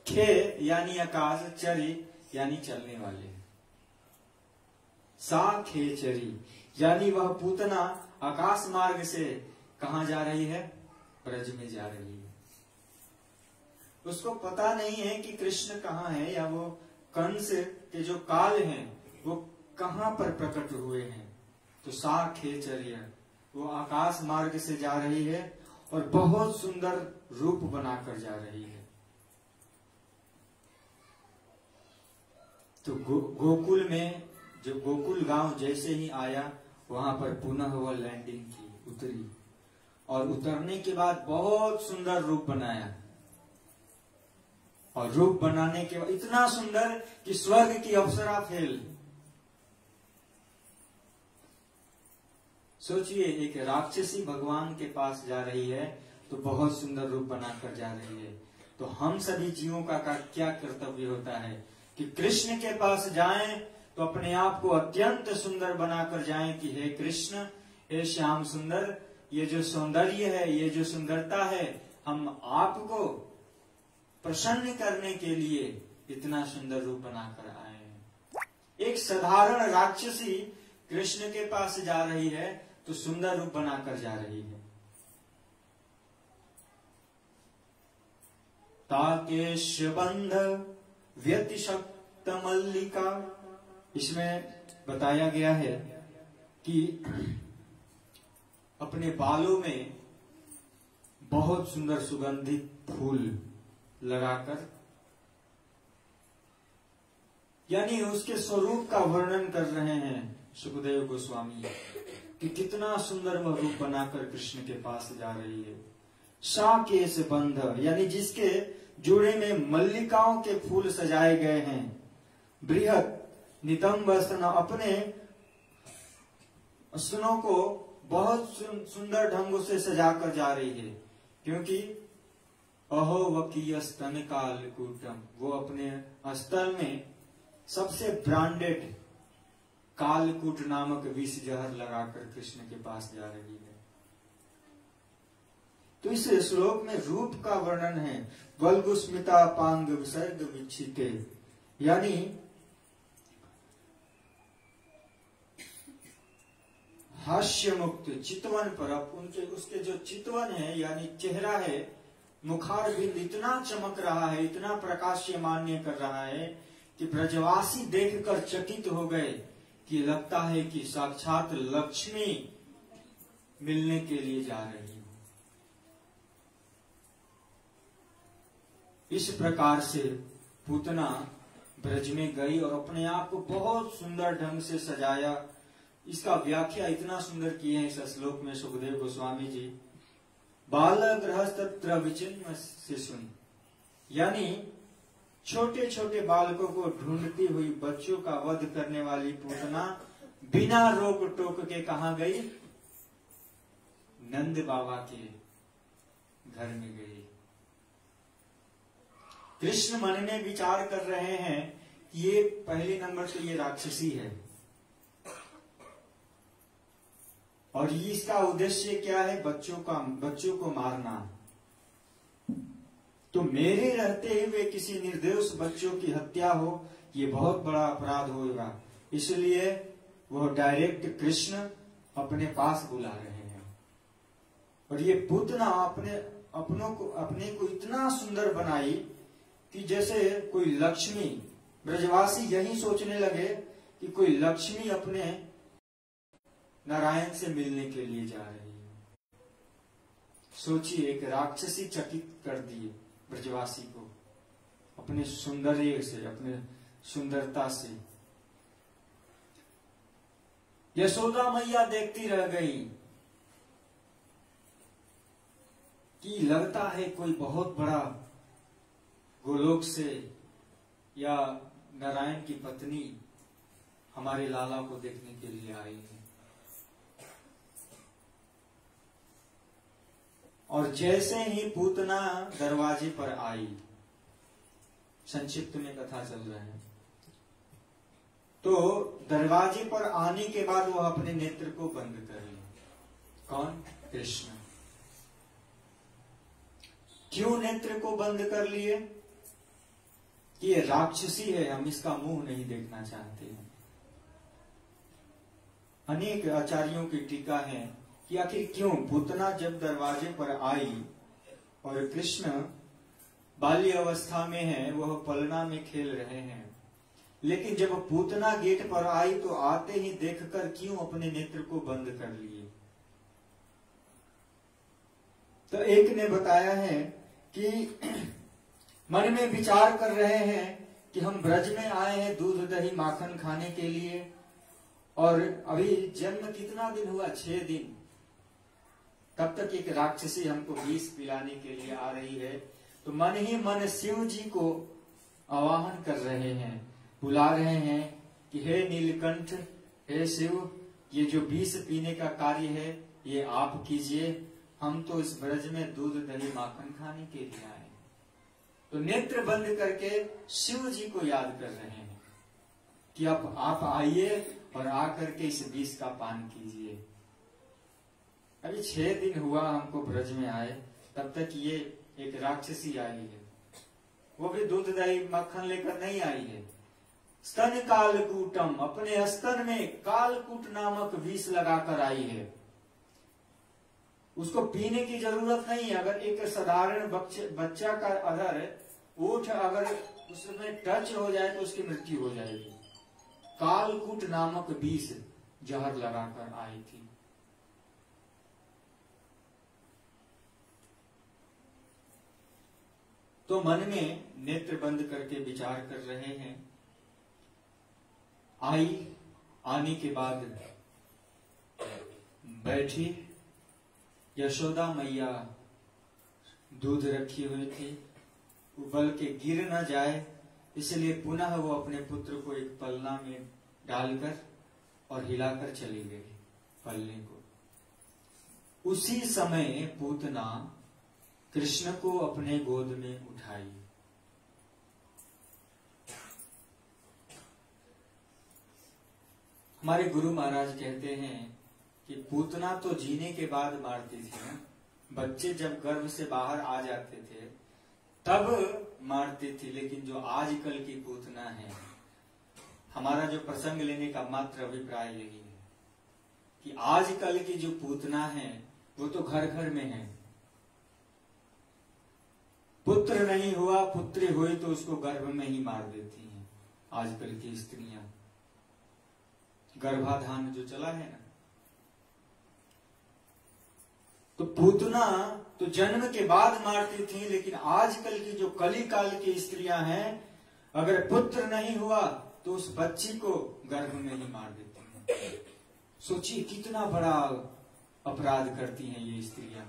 खे यानी आकाश, चरी यानी चलने वाले। शाखेचरी यानी वह पूतना आकाश मार्ग से कहां जा रही है? ब्रज में जा रही है। उसको पता नहीं है कि कृष्ण कहाँ है, या वो कंस के जो काल हैं वो कहां पर प्रकट हुए हैं। तो शाखेचर्य, वो आकाश मार्ग से जा रही है और बहुत सुंदर रूप बनाकर जा रही है। तो गोकुल में, जो गोकुल गांव जैसे ही आया, वहां पर पुनः वह लैंडिंग की, उतरी, और उतरने के बाद बहुत सुंदर रूप बनाया, और रूप बनाने के बाद इतना सुंदर कि स्वर्ग की अप्सरा फेल। सोचिए, एक राक्षसी भगवान के पास जा रही है तो बहुत सुंदर रूप बनाकर जा रही है। तो हम सभी जीवों का क्या कर्तव्य होता है कि कृष्ण के पास जाएं तो अपने आप को अत्यंत सुंदर बनाकर जाएं कि हे कृष्ण, हे श्याम सुंदर, ये जो सौंदर्य है, ये जो सुंदरता है, हम आपको प्रसन्न करने के लिए इतना सुंदर रूप बनाकर आए हैं। एक साधारण राक्षसी कृष्ण के पास जा रही है तो सुंदर रूप बनाकर जा रही है। ताकेश बंध व्यतिशक्त मल्लिका, इसमें बताया गया है कि अपने बालों में बहुत सुंदर सुगंधित फूल लगाकर, यानी उसके स्वरूप का वर्णन कर रहे हैं सुखदेव गोस्वामी कि कितना सुंदर वह रूप बनाकर कृष्ण के पास जा रही है। साकेश बंध, यानी जिसके जोड़े में मल्लिकाओं के फूल सजाए गए हैं। बृहत नितंब स्तन, अपने स्तनों को बहुत सुंदर ढंगों से सजाकर जा रही है, क्योंकि अहो वकीय स्तन कालकूटम, वो अपने स्तन में सबसे ब्रांडेड कालकूट नामक विष जहर लगाकर कृष्ण के पास जा रही है। तो इस श्लोक में रूप का वर्णन है। वल्गुस्मिता पांग विसर्ग विच्छिते, यानी हास्य मुक्त चितवन पर, उनके उसके जो चितवन है यानी चेहरा है, मुखार बिंद इतना चमक रहा है, इतना प्रकाशमान्य कर रहा है कि ब्रजवासी देखकर चकित हो गए कि लगता है कि साक्षात लक्ष्मी मिलने के लिए जा रही है। इस प्रकार से पूतना ब्रज में गई और अपने आप को बहुत सुंदर ढंग से सजाया। इसका व्याख्या इतना सुंदर किए हैं इस श्लोक में सुखदेव गोस्वामी जी। बाल गृहस्त्र विचिन्न से सुन, यानी छोटे छोटे बालकों को ढूंढती हुई बच्चों का वध करने वाली पूतना बिना रोक टोक के कहां गई? नंद बाबा के घर में गई। कृष्ण मन में विचार कर रहे हैं कि ये पहले नंबर से ये राक्षसी है, और इसका उद्देश्य क्या है? बच्चों को मारना। तो मेरे रहते हुए किसी निर्दोष बच्चों की हत्या हो, ये बहुत बड़ा अपराध होगा। इसलिए वह डायरेक्ट कृष्ण अपने पास बुला रहे हैं। और ये पूतना अपने को इतना सुंदर बनाई कि जैसे कोई लक्ष्मी, ब्रजवासी यही सोचने लगे कि कोई लक्ष्मी अपने नारायण से मिलने के लिए जा रही है। सोचिए, एक राक्षसी चकित कर दिए ब्रजवासी को अपने सौंदर्य से, अपने सुंदरता से। यशोदा मैया देखती रह गई कि लगता है कोई बहुत बड़ा गोलोक से या नारायण की पत्नी हमारे लाला को देखने के लिए आई है। और जैसे ही पूतना दरवाजे पर आई, संक्षिप्त में कथा चल रहा है, तो दरवाजे पर आने के बाद वह अपने नेत्र को बंद कर लिया। कौन? कृष्ण। क्यों नेत्र को बंद कर लिए? कि ये राक्षसी है, हम इसका मुंह नहीं देखना चाहते हैं। अनेक आचार्यों की टीका है कि आखिर क्यों पूतना जब दरवाजे पर आई और कृष्ण बाल्य अवस्था में है, वह पलना में खेल रहे हैं, लेकिन जब पूतना गेट पर आई तो आते ही देखकर क्यों अपने नेत्र को बंद कर लिए? तो एक ने बताया है कि मन में विचार कर रहे हैं कि हम ब्रज में आए हैं दूध दही माखन खाने के लिए, और अभी जन्म कितना दिन हुआ, 6 दिन, तब तक एक राक्षसी हमको विष पिलाने के लिए आ रही है। तो मन ही मन शिव जी को आवाहन कर रहे हैं, बुला रहे हैं कि हे नीलकंठ, हे शिव, ये जो विष पीने का कार्य है ये आप कीजिए, हम तो इस ब्रज में दूध दही माखन खाने के लिए आए। तो नेत्र बंद करके शिव जी को याद कर रहे हैं कि अब आप आइए और आकर के इस विष का पान कीजिए। अभी 6 दिन हुआ हमको ब्रज में आए, तब तक ये एक राक्षसी आई है, वो भी दूध दही मक्खन लेकर नहीं आई है। स्तन कालकूटम, अपने स्तन में कालकूट नामक विष लगाकर आई है। उसको पीने की जरूरत नहीं है। अगर एक साधारण बच्चा का अधर ओठ अगर उसमें टच हो जाए तो उसकी मृत्यु हो जाएगी। कालकूट नामक विष जहर लगाकर आई थी। तो मन में नेत्र बंद करके विचार कर रहे हैं। आने के बाद बैठी, यशोदा मैया दूध रखी हुई थी, उबल के गिर न जाए इसलिए पुनः वो अपने पुत्र को एक पलना में डालकर और हिलाकर चली गई पलने को। उसी समय पूतना कृष्ण को अपने गोद में उठाई। हमारे गुरु महाराज कहते हैं कि पूतना तो जीने के बाद मारती थी ना, बच्चे जब गर्भ से बाहर आ जाते थे तब मारती थी, लेकिन जो आजकल की पूतना है, हमारा जो प्रसंग लेने का मात्र अभिप्राय यही है कि आजकल की जो पूतना है वो तो घर घर में है। पुत्र नहीं हुआ, पुत्री हुई तो उसको गर्भ में ही मार देती हैं आजकल की स्त्रियां। गर्भाधान जो चला है ना, तो पूतना तो जन्म के बाद मारती थी, लेकिन आजकल की जो कली काल की स्त्रियां हैं, अगर पुत्र नहीं हुआ तो उस बच्ची को गर्भ में ही मार देती हैं। सोचिए कितना बड़ा अपराध करती हैं ये स्त्रियां।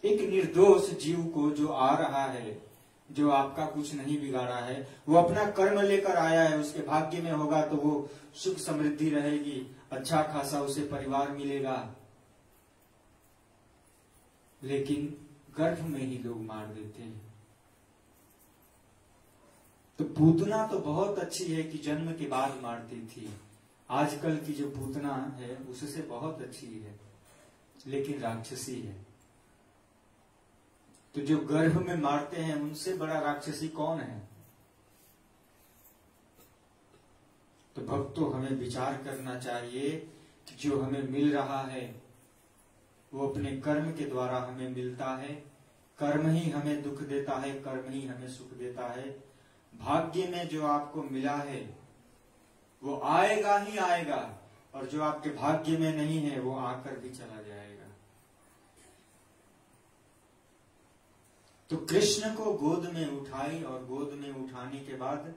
एक निर्दोष जीव को जो आ रहा है, जो आपका कुछ नहीं बिगाड़ा है, वो अपना कर्म लेकर आया है, उसके भाग्य में होगा तो वो सुख समृद्धि रहेगी, अच्छा खासा उसे परिवार मिलेगा, लेकिन गर्भ में ही लोग मार देते हैं। तो पूतना तो बहुत अच्छी है कि जन्म के बाद मारती थी, आजकल की जो पूतना है उससे बहुत अच्छी है, लेकिन राक्षसी है। तो जो गर्भ में मारते हैं उनसे बड़ा राक्षसी कौन है? तो भक्तों हमें विचार करना चाहिए कि जो हमें मिल रहा है वो अपने कर्म के द्वारा हमें मिलता है। कर्म ही हमें दुख देता है, कर्म ही हमें सुख देता है। भाग्य में जो आपको मिला है वो आएगा ही आएगा, और जो आपके भाग्य में नहीं है वो आकर भी चला जाएगा। तो कृष्ण को गोद में उठाई और गोद में उठाने के बाद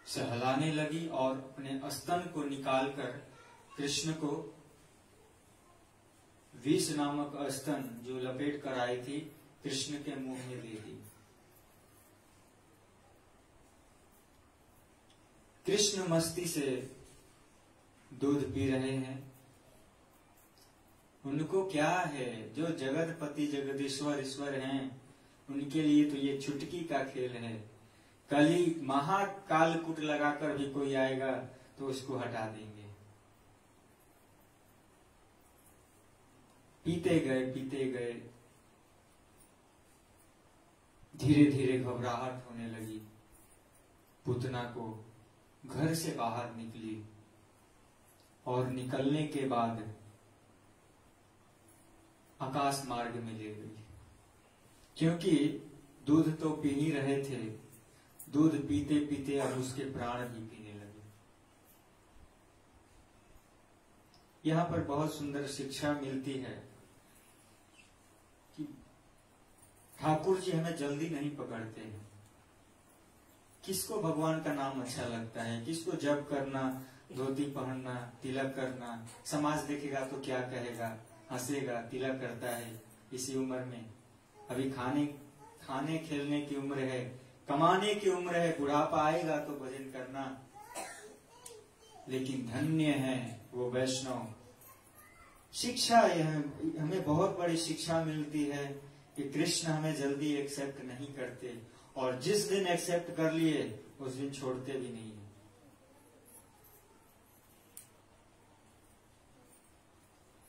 सहलाने लगी और अपने स्तन को निकालकर कृष्ण को विष नामक स्तन जो लपेट कर आई थी कृष्ण के मुंह में दे दी। कृष्ण मस्ती से दूध पी रहे हैं। उनको क्या है, जो जगतपति जगदीश्वर ईश्वर हैं, उनके लिए तो ये चुटकी का खेल है। कली महाकालकूट लगाकर भी कोई आएगा तो उसको हटा देंगे। पीते गए, धीरे धीरे घबराहट होने लगी। पूतना को घर से बाहर निकली और निकलने के बाद आकाश मार्ग में ले गई, क्योंकि दूध तो पी ही रहे थे। दूध पीते पीते अब उसके प्राण भी पीने लगे। यहाँ पर बहुत सुंदर शिक्षा मिलती है कि ठाकुर जी हमें जल्दी नहीं पकड़ते हैं। किसको भगवान का नाम अच्छा लगता है, किसको जप करना, धोती पहनना, तिलक करना, समाज देखेगा तो क्या कहेगा, हंसेगा, तिलक करता है इसी उम्र में। अभी खाने खेलने की उम्र है, कमाने की उम्र है, बुढ़ापा आएगा तो भजन करना। लेकिन धन्य है वो वैष्णव। शिक्षा हमें बहुत बड़ी शिक्षा मिलती है कि कृष्ण हमें जल्दी एक्सेप्ट नहीं करते, और जिस दिन एक्सेप्ट कर लिए उस दिन छोड़ते भी नहीं है।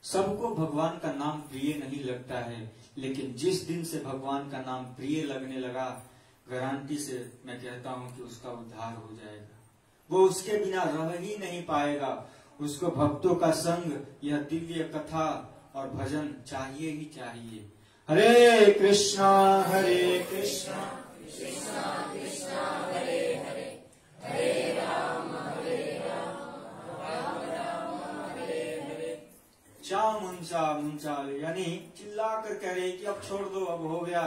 सबको भगवान का नाम प्रिय नहीं लगता है, लेकिन जिस दिन से भगवान का नाम प्रिय लगने लगा, गारंटी से मैं कहता हूं कि उसका उद्धार हो जाएगा। वो उसके बिना रह ही नहीं पाएगा। उसको भक्तों का संग, यह दिव्य कथा और भजन चाहिए ही चाहिए। हरे कृष्णा कृष्णा कृष्णा हरे हरे, हरे राम राम राम हरे हरे। चामुंचा यानी चिल्ला कर कह रहे कि अब छोड़ दो, अब हो गया,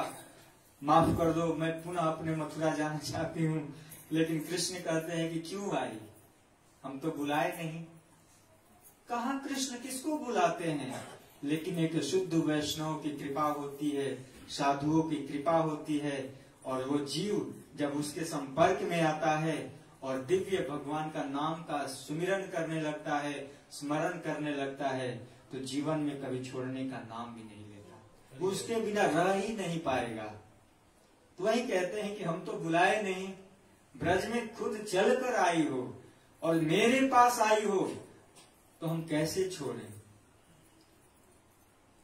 माफ कर दो, मैं पुनः अपने मथुरा जाना चाहती हूँ। लेकिन कृष्ण कहते हैं कि क्यों आई, हम तो बुलाए नहीं। कहाँ कृष्ण किसको बुलाते हैं? लेकिन एक शुद्ध वैष्णव की कृपा होती है, साधुओं की कृपा होती है, और वो जीव जब उसके संपर्क में आता है और दिव्य भगवान का नाम का सुमिरन करने लगता है, स्मरण करने लगता है, तो जीवन में कभी छोड़ने का नाम भी नहीं लेता। वो उसके बिना रह ही नहीं पाएगा। तो वही कहते हैं कि हम तो बुलाए नहीं, ब्रज में खुद चल कर आई हो और मेरे पास आई हो, तो हम कैसे छोड़ें?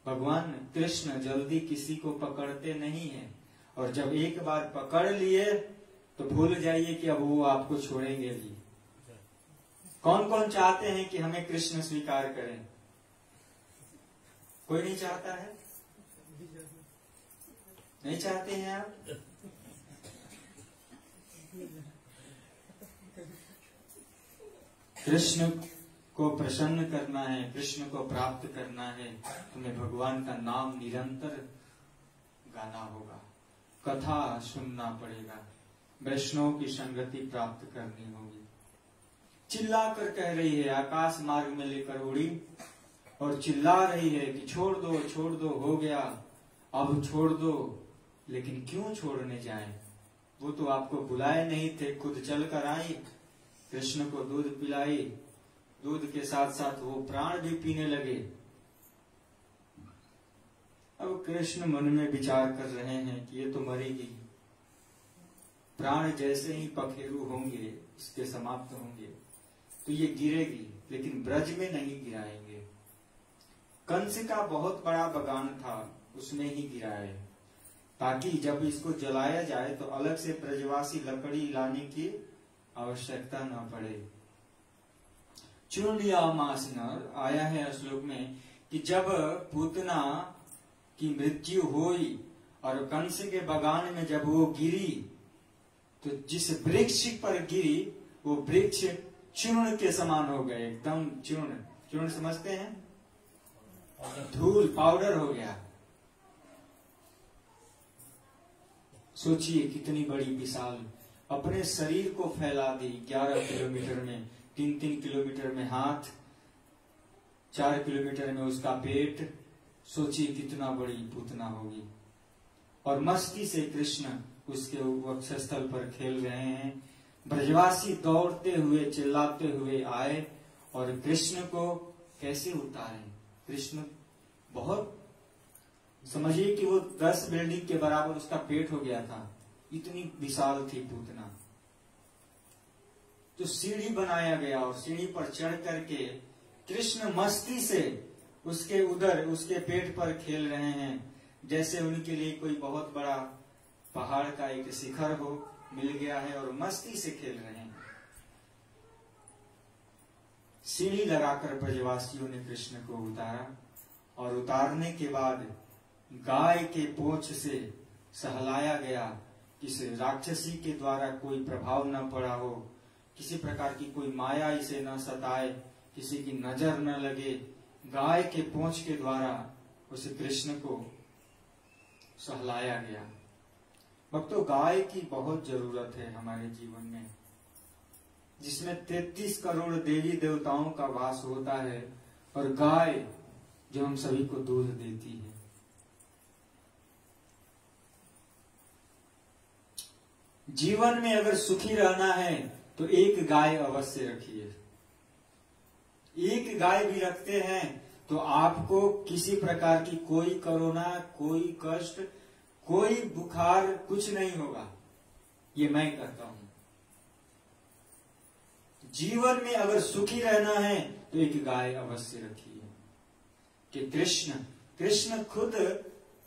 भगवान कृष्ण जल्दी किसी को पकड़ते नहीं हैं, और जब एक बार पकड़ लिए तो भूल जाइए कि अब वो आपको छोड़ेंगे भी। कौन कौन चाहते हैं कि हमें कृष्ण स्वीकार करें? कोई नहीं चाहता है? नहीं चाहते हैं आप? कृष्ण को प्रसन्न करना है, कृष्ण को प्राप्त करना है, तुम्हें भगवान का नाम निरंतर गाना होगा, कथा सुनना पड़ेगा, वैष्णव की संगति प्राप्त करनी होगी। चिल्ला कर कह रही है, आकाश मार्ग में लेकर उड़ी और चिल्ला रही है कि छोड़ दो, हो गया, अब छोड़ दो। लेकिन क्यों छोड़ने जाएं? वो तो आपको बुलाए नहीं थे, खुद चल कर आई, कृष्ण को दूध पिलाई, दूध के साथ साथ वो प्राण भी पीने लगे। अब कृष्ण मन में विचार कर रहे हैं कि ये तो मरेगी, प्राण जैसे ही पखेरु होंगे, इसके समाप्त होंगे, तो ये गिरेगी, लेकिन ब्रज में नहीं गिराएंगे। कंस का बहुत बड़ा बगान था, उसमें ही गिराए, ताकि जब इसको जलाया जाए तो अलग से ब्रजवासी लकड़ी लाने की आवश्यकता न पड़े। चूर्णियामासनर आया है श्लोक में कि जब पूतना की मृत्यु हुई और कंस के बगान में जब वो गिरी, तो जिस वृक्ष पर गिरी वो वृक्ष चूर्ण के समान हो गए, एकदम चूर्ण समझते हैं, धूल पाउडर हो गया। सोचिए कितनी बड़ी विशाल, अपने शरीर को फैला दी 11 किलोमीटर में, 3-3 किलोमीटर में हाथ, 4 किलोमीटर में उसका पेट। सोचिए कितना बड़ी पूतना होगी। और मस्ती से कृष्ण उसके वक्षस्थल पर खेल रहे हैं। ब्रजवासी दौड़ते हुए चिल्लाते हुए आए और कृष्ण को कैसे उतारें? कृष्ण बहुत, समझिए कि वो 10 बिल्डिंग के बराबर उसका पेट हो गया था, इतनी विशाल थी पूतना। तो सीढ़ी बनाया गया और सीढ़ी पर चढ़ करके कृष्ण मस्ती से उसके उधर उसके पेट पर खेल रहे हैं, जैसे उनके लिए कोई बहुत बड़ा पहाड़ का एक शिखर हो मिल गया है और मस्ती से खेल रहे हैं। सीढ़ी लगाकर ब्रजवासियों ने कृष्ण को उतारा और उतारने के बाद गाय के पूंछ से सहलाया गया। किसी राक्षसी के द्वारा कोई प्रभाव न पड़ा हो, किसी प्रकार की कोई माया इसे न सताए, किसी की नजर न लगे, गाय के पूंछ के द्वारा उस कृष्ण को सहलाया गया। भक्तों, गाय की बहुत जरूरत है हमारे जीवन में, जिसमें 33 करोड़ देवी देवताओं का वास होता है, और गाय जो हम सभी को दूध देती है। जीवन में अगर सुखी रहना है तो एक गाय अवश्य रखिए। एक गाय भी रखते हैं तो आपको किसी प्रकार की कोई कोरोना, कोई कष्ट, कोई बुखार कुछ नहीं होगा। ये मैं कहता हूं। जीवन में अगर सुखी रहना है तो एक गाय अवश्य रखिए। कि कृष्ण खुद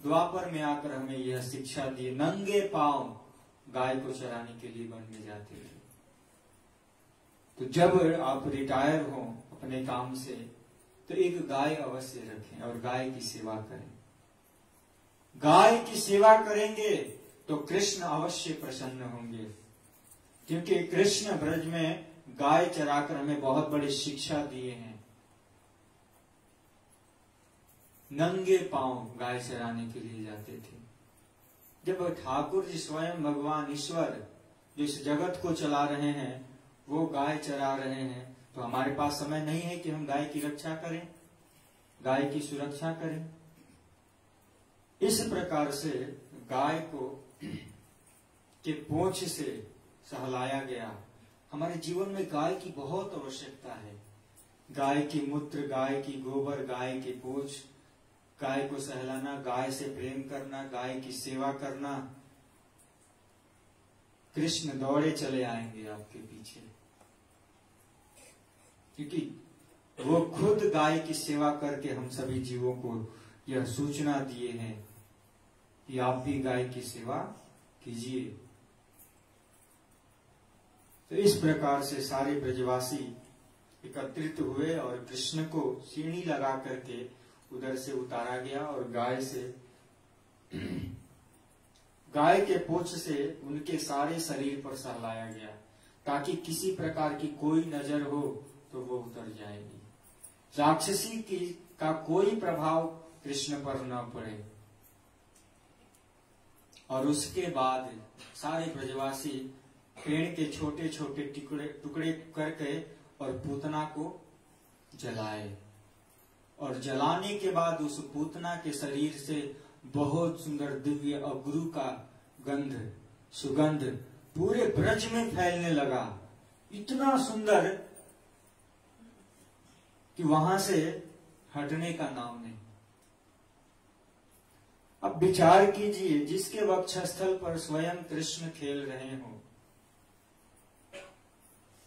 द्वापर में आकर हमें यह शिक्षा दी, नंगे पांव गाय को चराने के लिए वन में जाते थे। तो जब आप रिटायर हो अपने काम से तो एक गाय अवश्य रखें और गाय की सेवा करें। गाय की सेवा करेंगे तो कृष्ण अवश्य प्रसन्न होंगे, क्योंकि कृष्ण ब्रज में गाय चराकर हमें बहुत बड़ी शिक्षा दिए हैं। नंगे पांव गाय चराने के लिए जाते थे। जब ठाकुर जी स्वयं भगवान ईश्वर जो इस जगत को चला रहे हैं वो गाय चरा रहे हैं, तो हमारे पास समय नहीं है कि हम गाय की रक्षा करें, गाय की सुरक्षा करें। इस प्रकार से गाय को के पोंछ से सहलाया गया। हमारे जीवन में गाय की बहुत आवश्यकता है। गाय की मूत्र, गाय की गोबर, गाय के पोंछ, गाय को सहलाना, गाय से प्रेम करना, गाय की सेवा करना। कृष्ण दौड़े चले आएंगे आपके पीछे, क्योंकि वो खुद गाय की सेवा करके हम सभी जीवों को यह सूचना दिए हैं कि आप भी गाय की सेवा कीजिए। तो इस प्रकार से सारे ब्रजवासी एकत्रित हुए और कृष्ण को सीढ़ी लगा करके उधर से उतारा गया और गाय के पूंछ से उनके सारे शरीर पर सहलाया गया, ताकि किसी प्रकार की कोई नजर हो तो वो उतर जाएगी। राक्षसी का कोई प्रभाव कृष्ण पर न पड़े। और उसके बाद सारे ब्रजवासी पेड़ के छोटे छोटे टुकड़े करके और पूतना को जलाए, और जलाने के बाद उस पूतना के शरीर से बहुत सुंदर दिव्य अगरू का सुगंध पूरे ब्रज में फैलने लगा। इतना सुंदर कि वहां से हटने का नाम नहीं। अब विचार कीजिए, जिसके वक्षस्थल पर स्वयं कृष्ण खेल रहे हो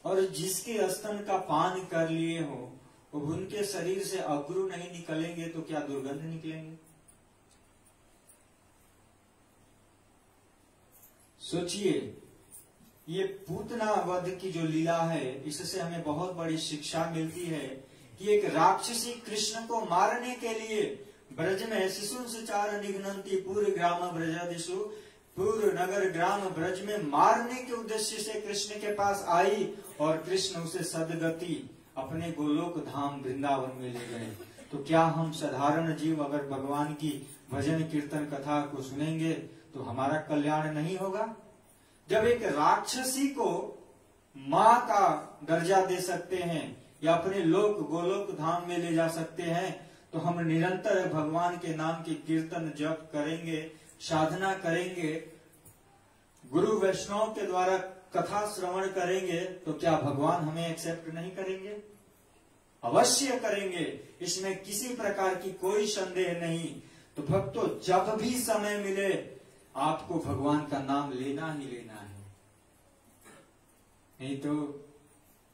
और जिसके स्तन का पान कर लिए हो, उनके शरीर से अगरू नहीं निकलेंगे तो क्या दुर्गंध निकलेंगे? सोचिए, ये पूतना वध की जो लीला है, इससे हमें बहुत बड़ी शिक्षा मिलती है कि एक राक्षसी कृष्ण को मारने के लिए ब्रज में शिशुंसचार निघ्नन्ति पूर्व ग्राम ब्रजादिषु, पूर्व नगर ग्राम ब्रज में मारने के उद्देश्य से कृष्ण के पास आई और कृष्ण उसे सदगति अपने गोलोक धाम वृंदावन में ले गए। तो क्या हम साधारण जीव अगर भगवान की भजन कीर्तन कथा को सुनेंगे तो हमारा कल्याण नहीं होगा? जब एक राक्षसी को माँ का दर्जा दे सकते हैं या अपने गोलोक धाम में ले जा सकते हैं, तो हम निरंतर भगवान के नाम की कीर्तन जप करेंगे, साधना करेंगे, गुरु वैष्णव के द्वारा कथा श्रवण करेंगे, तो क्या भगवान हमें एक्सेप्ट नहीं करेंगे? अवश्य करेंगे, इसमें किसी प्रकार की कोई संदेह नहीं। तो भक्तों, जब भी समय मिले आपको भगवान का नाम लेना ही लेना है, नहीं तो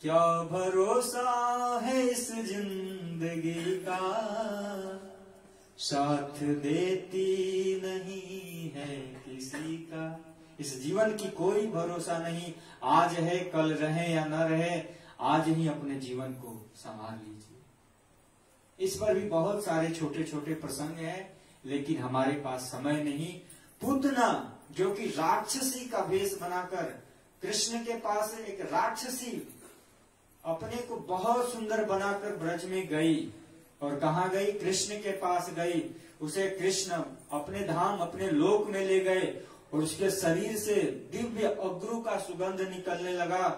क्या भरोसा है इस जिंदगी का, साथ देती नहीं है किसी का। इस जीवन की कोई भरोसा नहीं, आज है कल रहे या न रहे, आज ही अपने जीवन को संभाल लीजिए। इस पर भी बहुत सारे छोटे छोटे प्रसंग हैं, लेकिन हमारे पास समय नहीं। पूतना जो कि राक्षसी का वेश बनाकर कृष्ण के पास एक राक्षसी अपने को बहुत सुंदर बनाकर ब्रज में गई, और कहा गई? कृष्ण के पास गई। उसे कृष्ण अपने धाम अपने लोक में ले गए और उसके शरीर से दिव्य अग्रु का सुगंध निकलने लगा,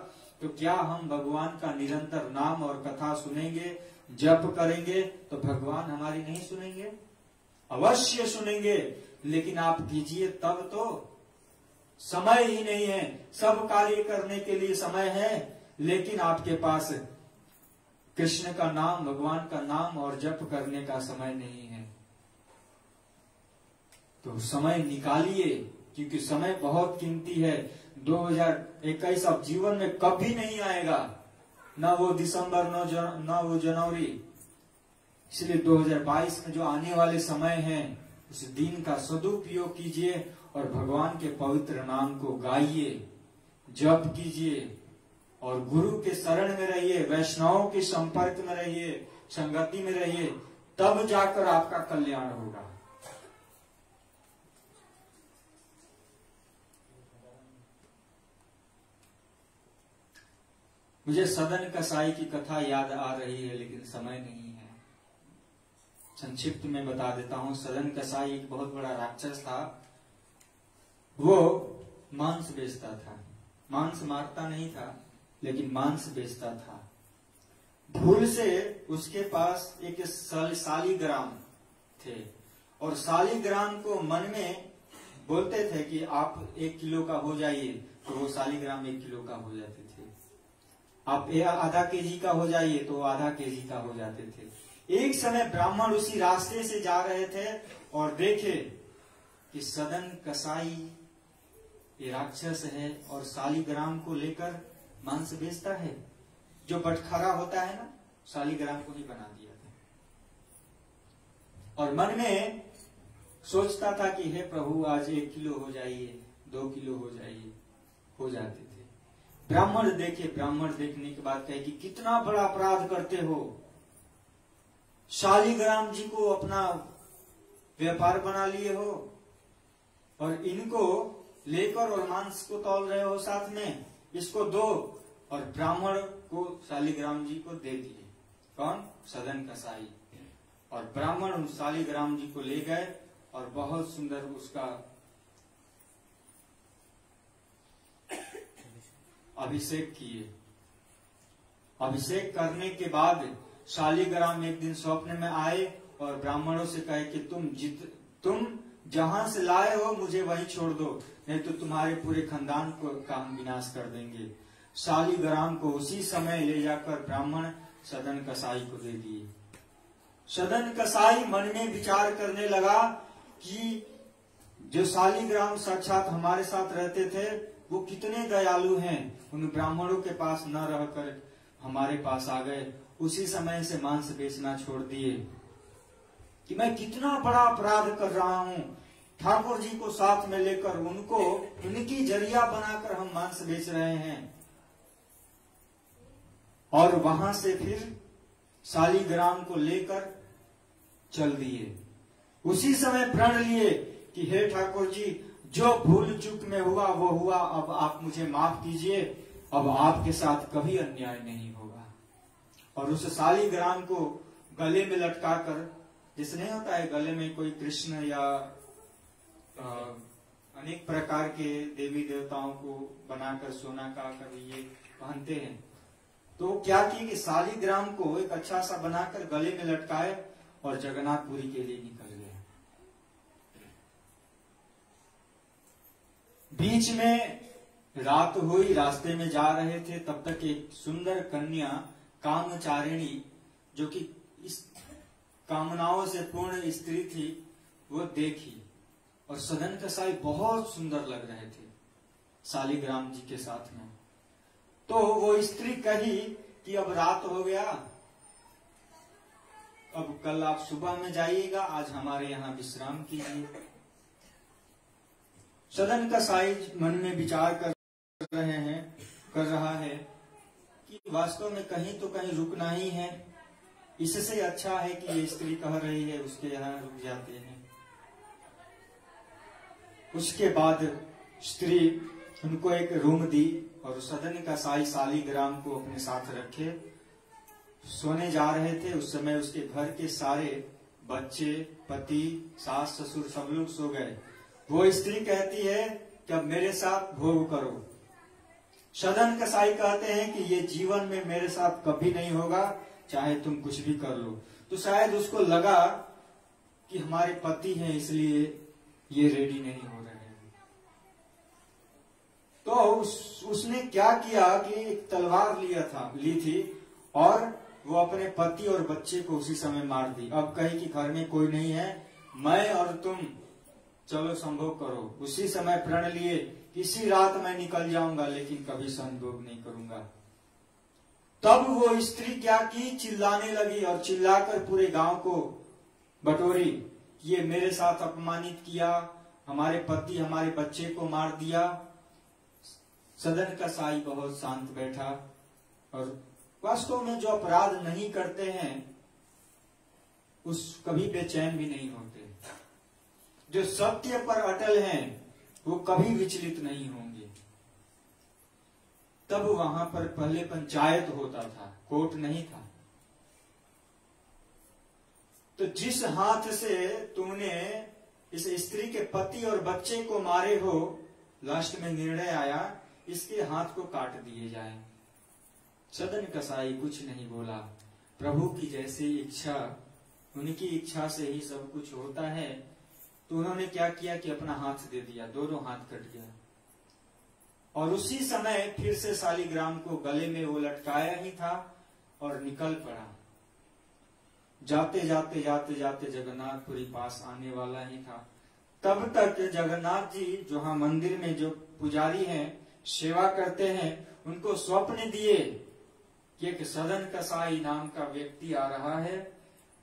तो क्या हम भगवान का निरंतर नाम और कथा सुनेंगे, जप करेंगे तो भगवान हमारी नहीं सुनेंगे? अवश्य सुनेंगे, लेकिन आप कीजिए तब तो। समय ही नहीं है, सब कार्य करने के लिए समय है, लेकिन आपके पास कृष्ण का नाम, भगवान का नाम और जप करने का समय नहीं है। तो समय निकालिए, क्योंकि समय बहुत कीमती है। 2021 अब जीवन में कभी नहीं आएगा, न वो दिसंबर न वो जनवरी। इसलिए 2022 में जो आने वाले समय हैं, उस दिन का सदुपयोग कीजिए और भगवान के पवित्र नाम को गाइए, जप कीजिए और गुरु के शरण में रहिए, वैष्णवों के संपर्क में रहिए, संगति में रहिए, तब जाकर आपका कल्याण होगा। मुझे सदन कसाई की कथा याद आ रही है, लेकिन समय नहीं है। संक्षिप्त में बता देता हूं। सदन कसाई एक बहुत बड़ा राक्षस था। वो मांस बेचता था, मांस मारता नहीं था, लेकिन मांस बेचता था। भूल से उसके पास एक शालिग्राम थे, और शालिग्राम को मन में बोलते थे कि आप 1 किलो का हो जाइए, तो वो शालिग्राम 1 किलो का हो जाते थे। आप आधा केजी का हो जाइए, तो आधा केजी का हो जाते थे। एक समय ब्राह्मण उसी रास्ते से जा रहे थे और देखे कि सदन कसाई ये राक्षस है और शालिग्राम को लेकर मांस बेचता है। जो बटखरा होता है ना, शालिग्राम को ही बना दिया था। और मन में सोचता था कि हे प्रभु, आज 1 किलो हो जाइए, 2 किलो हो जाइए, हो जाते थे। ब्राह्मण देखे, ब्राह्मण देखने के बाद कहे कि कितना बड़ा अपराध करते हो, शालिग्राम जी को अपना व्यापार बना लिए हो और इनको लेकर और मांस को तौल रहे हो साथ में, इसको दो। और ब्राह्मण को शालिग्राम जी को दे दिए। कौन? सदन कसाई। और ब्राह्मण उन शालिग्राम जी को ले गए और बहुत सुंदर उसका अभिषेक किए। अभिषेक करने के बाद शालिग्राम एक दिन स्वप्न में आए और ब्राह्मणों से कहे कि तुम जहां से लाए हो मुझे वहीं छोड़ दो, नहीं तो तुम्हारे पूरे खानदान का हम विनाश कर देंगे। शालिग्राम को उसी समय ले जाकर ब्राह्मण सदन कसाई को दे दिए। सदन कसाई मन में विचार करने लगा कि जो शालिग्राम साक्षात हमारे साथ रहते थे वो कितने दयालु हैं, उन ब्राह्मणों के पास न रहकर हमारे पास आ गए। उसी समय से मांस बेचना छोड़ दिए कि मैं कितना बड़ा अपराध कर रहा हूं। ठाकुर जी को साथ में लेकर उनकी जरिया बनाकर हम मांस बेच रहे हैं। और वहां से फिर शालिग्राम को लेकर चल दिए। उसी समय प्रण लिए कि हे ठाकुर जी, जो भूल चूक में हुआ वो हुआ, अब आप मुझे माफ कीजिए, अब आपके साथ कभी अन्याय नहीं होगा। और उस शालिग्राम को गले में लटका कर, जैसे नहीं होता है गले में कोई कृष्ण या अनेक प्रकार के देवी देवताओं को बनाकर सोना का कर ये पहनते हैं, तो क्या किए कि शालिग्राम को एक अच्छा सा बनाकर गले में लटकाए और जगन्नाथपुरी के लिए निकल गए। बीच में रात हुई, रास्ते में जा रहे थे, तब तक एक सुंदर कन्या कामचारिणी, जो कि इस कामनाओं से पूर्ण स्त्री थी, वो देखी। और सदन कसाई बहुत सुंदर लग रहे थे शालिग्राम जी के साथ में। तो वो स्त्री कही कि अब रात हो गया, अब कल आप सुबह में जाइएगा, आज हमारे यहाँ विश्राम कीजिए। सदन कसाई मन में विचार कर रहा है कि वास्तव में कहीं तो कहीं रुकना ही है, इससे अच्छा है कि ये स्त्री कह रही है उसके यहाँ रुक जाते हैं। उसके बाद स्त्री उनको एक रूम दी और सदन कसाई शालिग्राम को अपने साथ रखे। सोने जा रहे थे, उस समय उसके घर के सारे बच्चे, पति, सास, ससुर सब लोग सो गए। वो स्त्री कहती है कि अब मेरे साथ भोग करो। सदन कसाई कहते हैं कि ये जीवन में मेरे साथ कभी नहीं होगा, चाहे तुम कुछ भी कर लो। तो शायद उसको लगा कि हमारे पति हैं इसलिए ये रेडी नहीं हो रहे हैं। तो उसने क्या किया कि एक तलवार ली थी और वो अपने पति और बच्चे को उसी समय मार दी। अब कही कि घर में कोई नहीं है, मैं और तुम चलो संभोग करो। उसी समय प्रण लिए इसी रात मैं निकल जाऊंगा, लेकिन कभी संभोग नहीं करूंगा। तब वो स्त्री क्या की, चिल्लाने लगी और चिल्लाकर पूरे गांव को बटोरी। ये मेरे साथ अपमानित किया, हमारे पति हमारे बच्चे को मार दिया। सदन कसाई बहुत शांत बैठा और वास्तव में जो अपराध नहीं करते हैं उस कभी बेचैन भी नहीं होते। जो सत्य पर अटल हैं वो कभी विचलित नहीं होंगे। तब वहां पर पहले पंचायत होता था, कोर्ट नहीं था। तो जिस हाथ से तुमने इस स्त्री के पति और बच्चे को मारे हो, लास्ट में निर्णय आया इसके हाथ को काट दिए जाए। सदन कसाई कुछ नहीं बोला। प्रभु की जैसी इच्छा, उनकी इच्छा से ही सब कुछ होता है। तो उन्होंने क्या किया कि अपना हाथ दे दिया, दोनों हाथ कट गया। और उसी समय फिर से शालिग्राम को गले में वो लटकाया ही था और निकल पड़ा। जाते जाते जाते जाते जगन्नाथपुरी पास आने वाला ही था। तब तक जगन्नाथ जी जो हाँ मंदिर में जो पुजारी हैं, सेवा करते हैं, उनको स्वप्न दिए कि एक सदन कसाई नाम का व्यक्ति आ रहा है,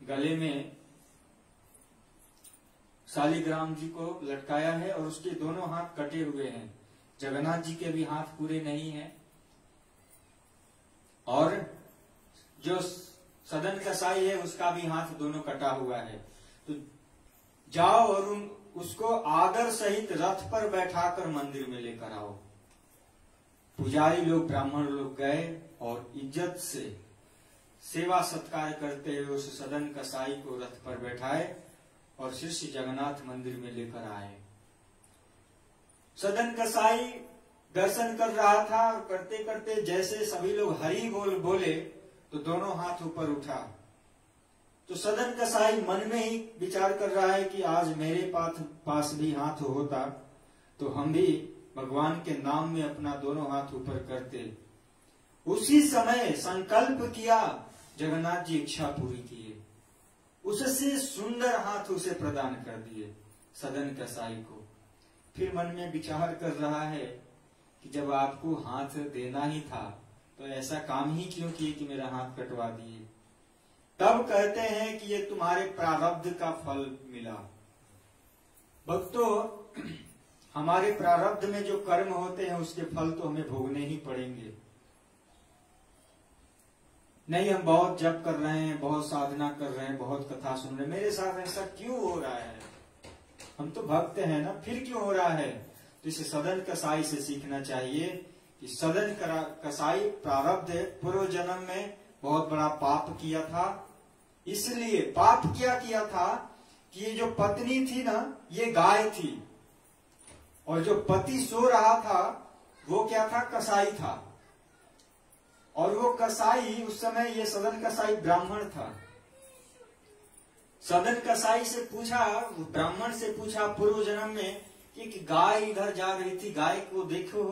गले में शालिग्राम जी को लटकाया है और उसके दोनों हाथ कटे हुए हैं। जगन्नाथ जी के भी हाथ पूरे नहीं हैं और जो सदन कसाई है उसका भी हाथ दोनों कटा हुआ है। तो जाओ और उसको आदर सहित रथ पर बैठाकर मंदिर में लेकर आओ। पुजारी लोग, ब्राह्मण लोग गए और इज्जत से सेवा सत्कार करते हुए उस सदन कसाई को रथ पर बैठाए और श्री जगन्नाथ मंदिर में लेकर आए। सदन कसाई दर्शन कर रहा था और करते करते जैसे सभी लोग हरि बोल बोले तो दोनों हाथ ऊपर उठा। तो सदन कसाई मन में ही विचार कर रहा है कि आज मेरे पास भी हाथ होता तो हम भी भगवान के नाम में अपना दोनों हाथ ऊपर करते। उसी समय संकल्प किया, जगन्नाथ जी इच्छा पूरी किए, उससे सुंदर हाथ उसे प्रदान कर दिए सदन कसाई को। फिर मन में विचार कर रहा है कि जब आपको हाथ देना ही था तो ऐसा काम ही क्यों किए कि मेरा हाथ कटवा दिए। तब कहते हैं कि ये तुम्हारे प्रारब्ध का फल मिला। भक्तों, हमारे प्रारब्ध में जो कर्म होते हैं उसके फल तो हमें भोगने ही पड़ेंगे। नहीं, हम बहुत जप कर रहे हैं, बहुत साधना कर रहे हैं, बहुत कथा सुन रहे हैं, मेरे साथ ऐसा क्यों हो रहा है? हम तो भक्त हैं ना, फिर क्यों हो रहा है? तो इसे सदन कसाई से सीखना चाहिए कि सदन कसाई प्रारब्ध पूर्व जन्म में बहुत बड़ा पाप किया था। इसलिए पाप क्या किया था कि ये जो पत्नी थी ना, ये गाय थी और जो पति सो रहा था वो क्या था? कसाई था। और वो कसाई उस समय, ये सदन कसाई ब्राह्मण था। सदन कसाई से पूछा, ब्राह्मण से पूछा पूर्व जन्म में कि गाय इधर जा रही थी, गाय को देखो।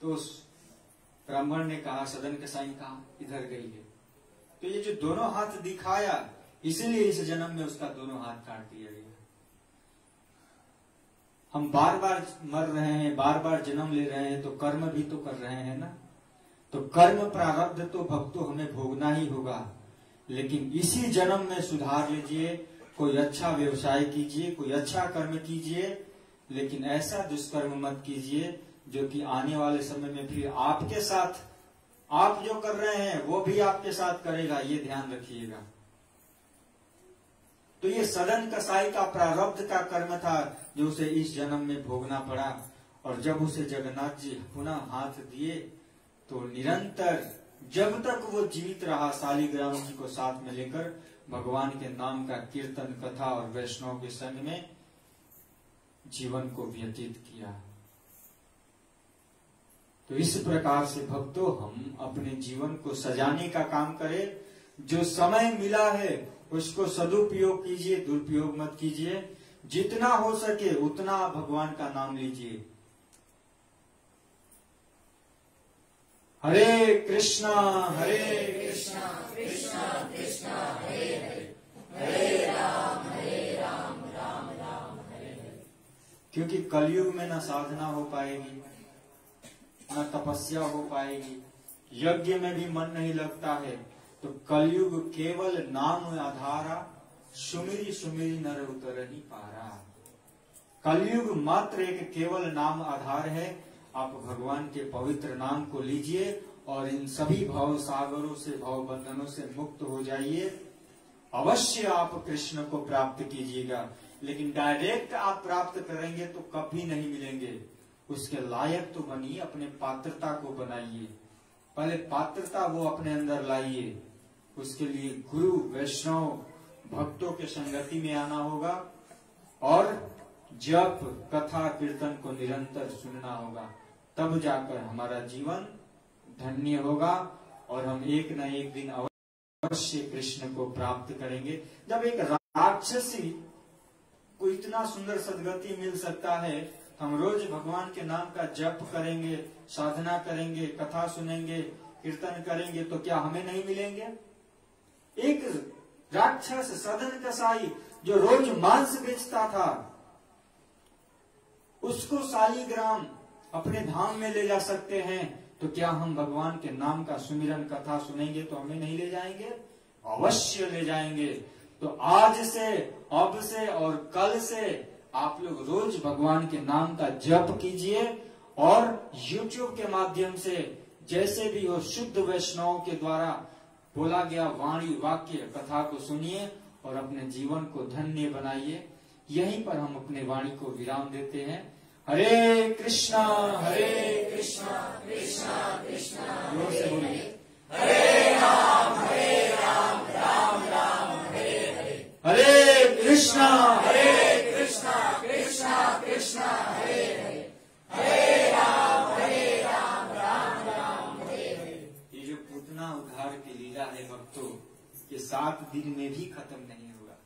तो ब्राह्मण ने कहा, सदन कसाई ने कहा इधर गई है। तो ये जो दोनों हाथ दिखाया, इसीलिए इस जन्म में उसका दोनों हाथ काट दिया गया। हम बार बार मर रहे हैं, बार बार जन्म ले रहे हैं, तो कर्म भी तो कर रहे हैं ना। तो कर्म प्रारब्ध तो भक्तों हमें भोगना ही होगा, लेकिन इसी जन्म में सुधार लीजिए, कोई अच्छा व्यवसाय कीजिए, कोई अच्छा कर्म कीजिए, लेकिन ऐसा दुष्कर्म मत कीजिए जो कि आने वाले समय में फिर आपके साथ, आप जो कर रहे हैं वो भी आपके साथ करेगा, ये ध्यान रखिएगा। तो ये सदन कसाई का प्रारब्ध का कर्म था जो उसे इस जन्म में भोगना पड़ा। और जब उसे जगन्नाथ जी पुनः हाथ दिए तो निरंतर जब तक वो जीवित रहा, शालिग्राम जी को साथ में लेकर, भगवान के नाम का कीर्तन, कथा और वैष्णव के संग में जीवन को व्यतीत किया। तो इस प्रकार से भक्तों, हम अपने जीवन को सजाने का काम करें। जो समय मिला है उसको सदुपयोग कीजिए, दुरुपयोग मत कीजिए। जितना हो सके उतना भगवान का नाम लीजिए। हरे कृष्णा कृष्णा कृष्णा हरे हरे, हरे राम राम राम हरे हरे। क्योंकि कलयुग में न साधना हो पाएगी, न तपस्या हो पाएगी, यज्ञ में भी मन नहीं लगता है। तो कलयुग केवल नाम आधारा, सुमिरी सुमिरी नर उतर ही पारा। कलयुग मात्र एक केवल नाम आधार है। आप भगवान के पवित्र नाम को लीजिए और इन सभी भाव सागरों से, भाव बंधनों से मुक्त हो जाइए। अवश्य आप कृष्ण को प्राप्त कीजिएगा, लेकिन डायरेक्ट आप प्राप्त करेंगे तो कभी नहीं मिलेंगे। उसके लायक तो बनिए, अपने पात्रता को बनाइए। पहले पात्रता वो अपने अंदर लाइए। उसके लिए गुरु, वैष्णव, भक्तों के संगति में आना होगा और जप, कथा, कीर्तन को निरंतर सुनना होगा। तब जाकर हमारा जीवन धन्य होगा और हम एक न एक दिन अवश्य कृष्ण को प्राप्त करेंगे। जब एक राक्षसी को इतना सुंदर सदगति मिल सकता है, हम रोज भगवान के नाम का जप करेंगे, साधना करेंगे, कथा सुनेंगे, कीर्तन करेंगे, तो क्या हमें नहीं मिलेंगे? एक राक्षस सदन कसाई जो रोज मांस बेचता था, उसको शालिग्राम अपने धाम में ले जा सकते हैं, तो क्या हम भगवान के नाम का सुमिरन, कथा सुनेंगे तो हमें नहीं ले जाएंगे? अवश्य ले जाएंगे। तो आज से, अब से और कल से आप लोग रोज भगवान के नाम का जप कीजिए और YouTube के माध्यम से जैसे भी हो शुद्ध वैष्णव के द्वारा बोला गया वाणी, वाक्य, कथा को सुनिए और अपने जीवन को धन्य बनाइए। यहीं पर हम अपने वाणी को विराम देते हैं। हरे कृष्णा कृष्णा कृष्णा जोर से बोलिए, हरे राम राम राम हरे हरे, हरे कृष्णा कृष्णा कृष्णा हरे हरे, हरे राम राम हरे हरे। ये जो पूतना उद्धार की लीला है भक्तों, ये 7 दिन में भी खत्म नहीं होगा।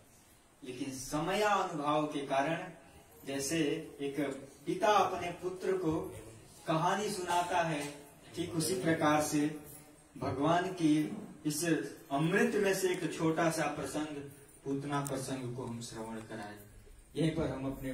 लेकिन समयानुभाव के कारण, जैसे एक पिता अपने पुत्र को कहानी सुनाता है, ठीक उसी प्रकार से भगवान की इस अमृत में से एक छोटा सा प्रसंग, पूतना प्रसंग को हम श्रवण कराएं। यहीं पर हम अपने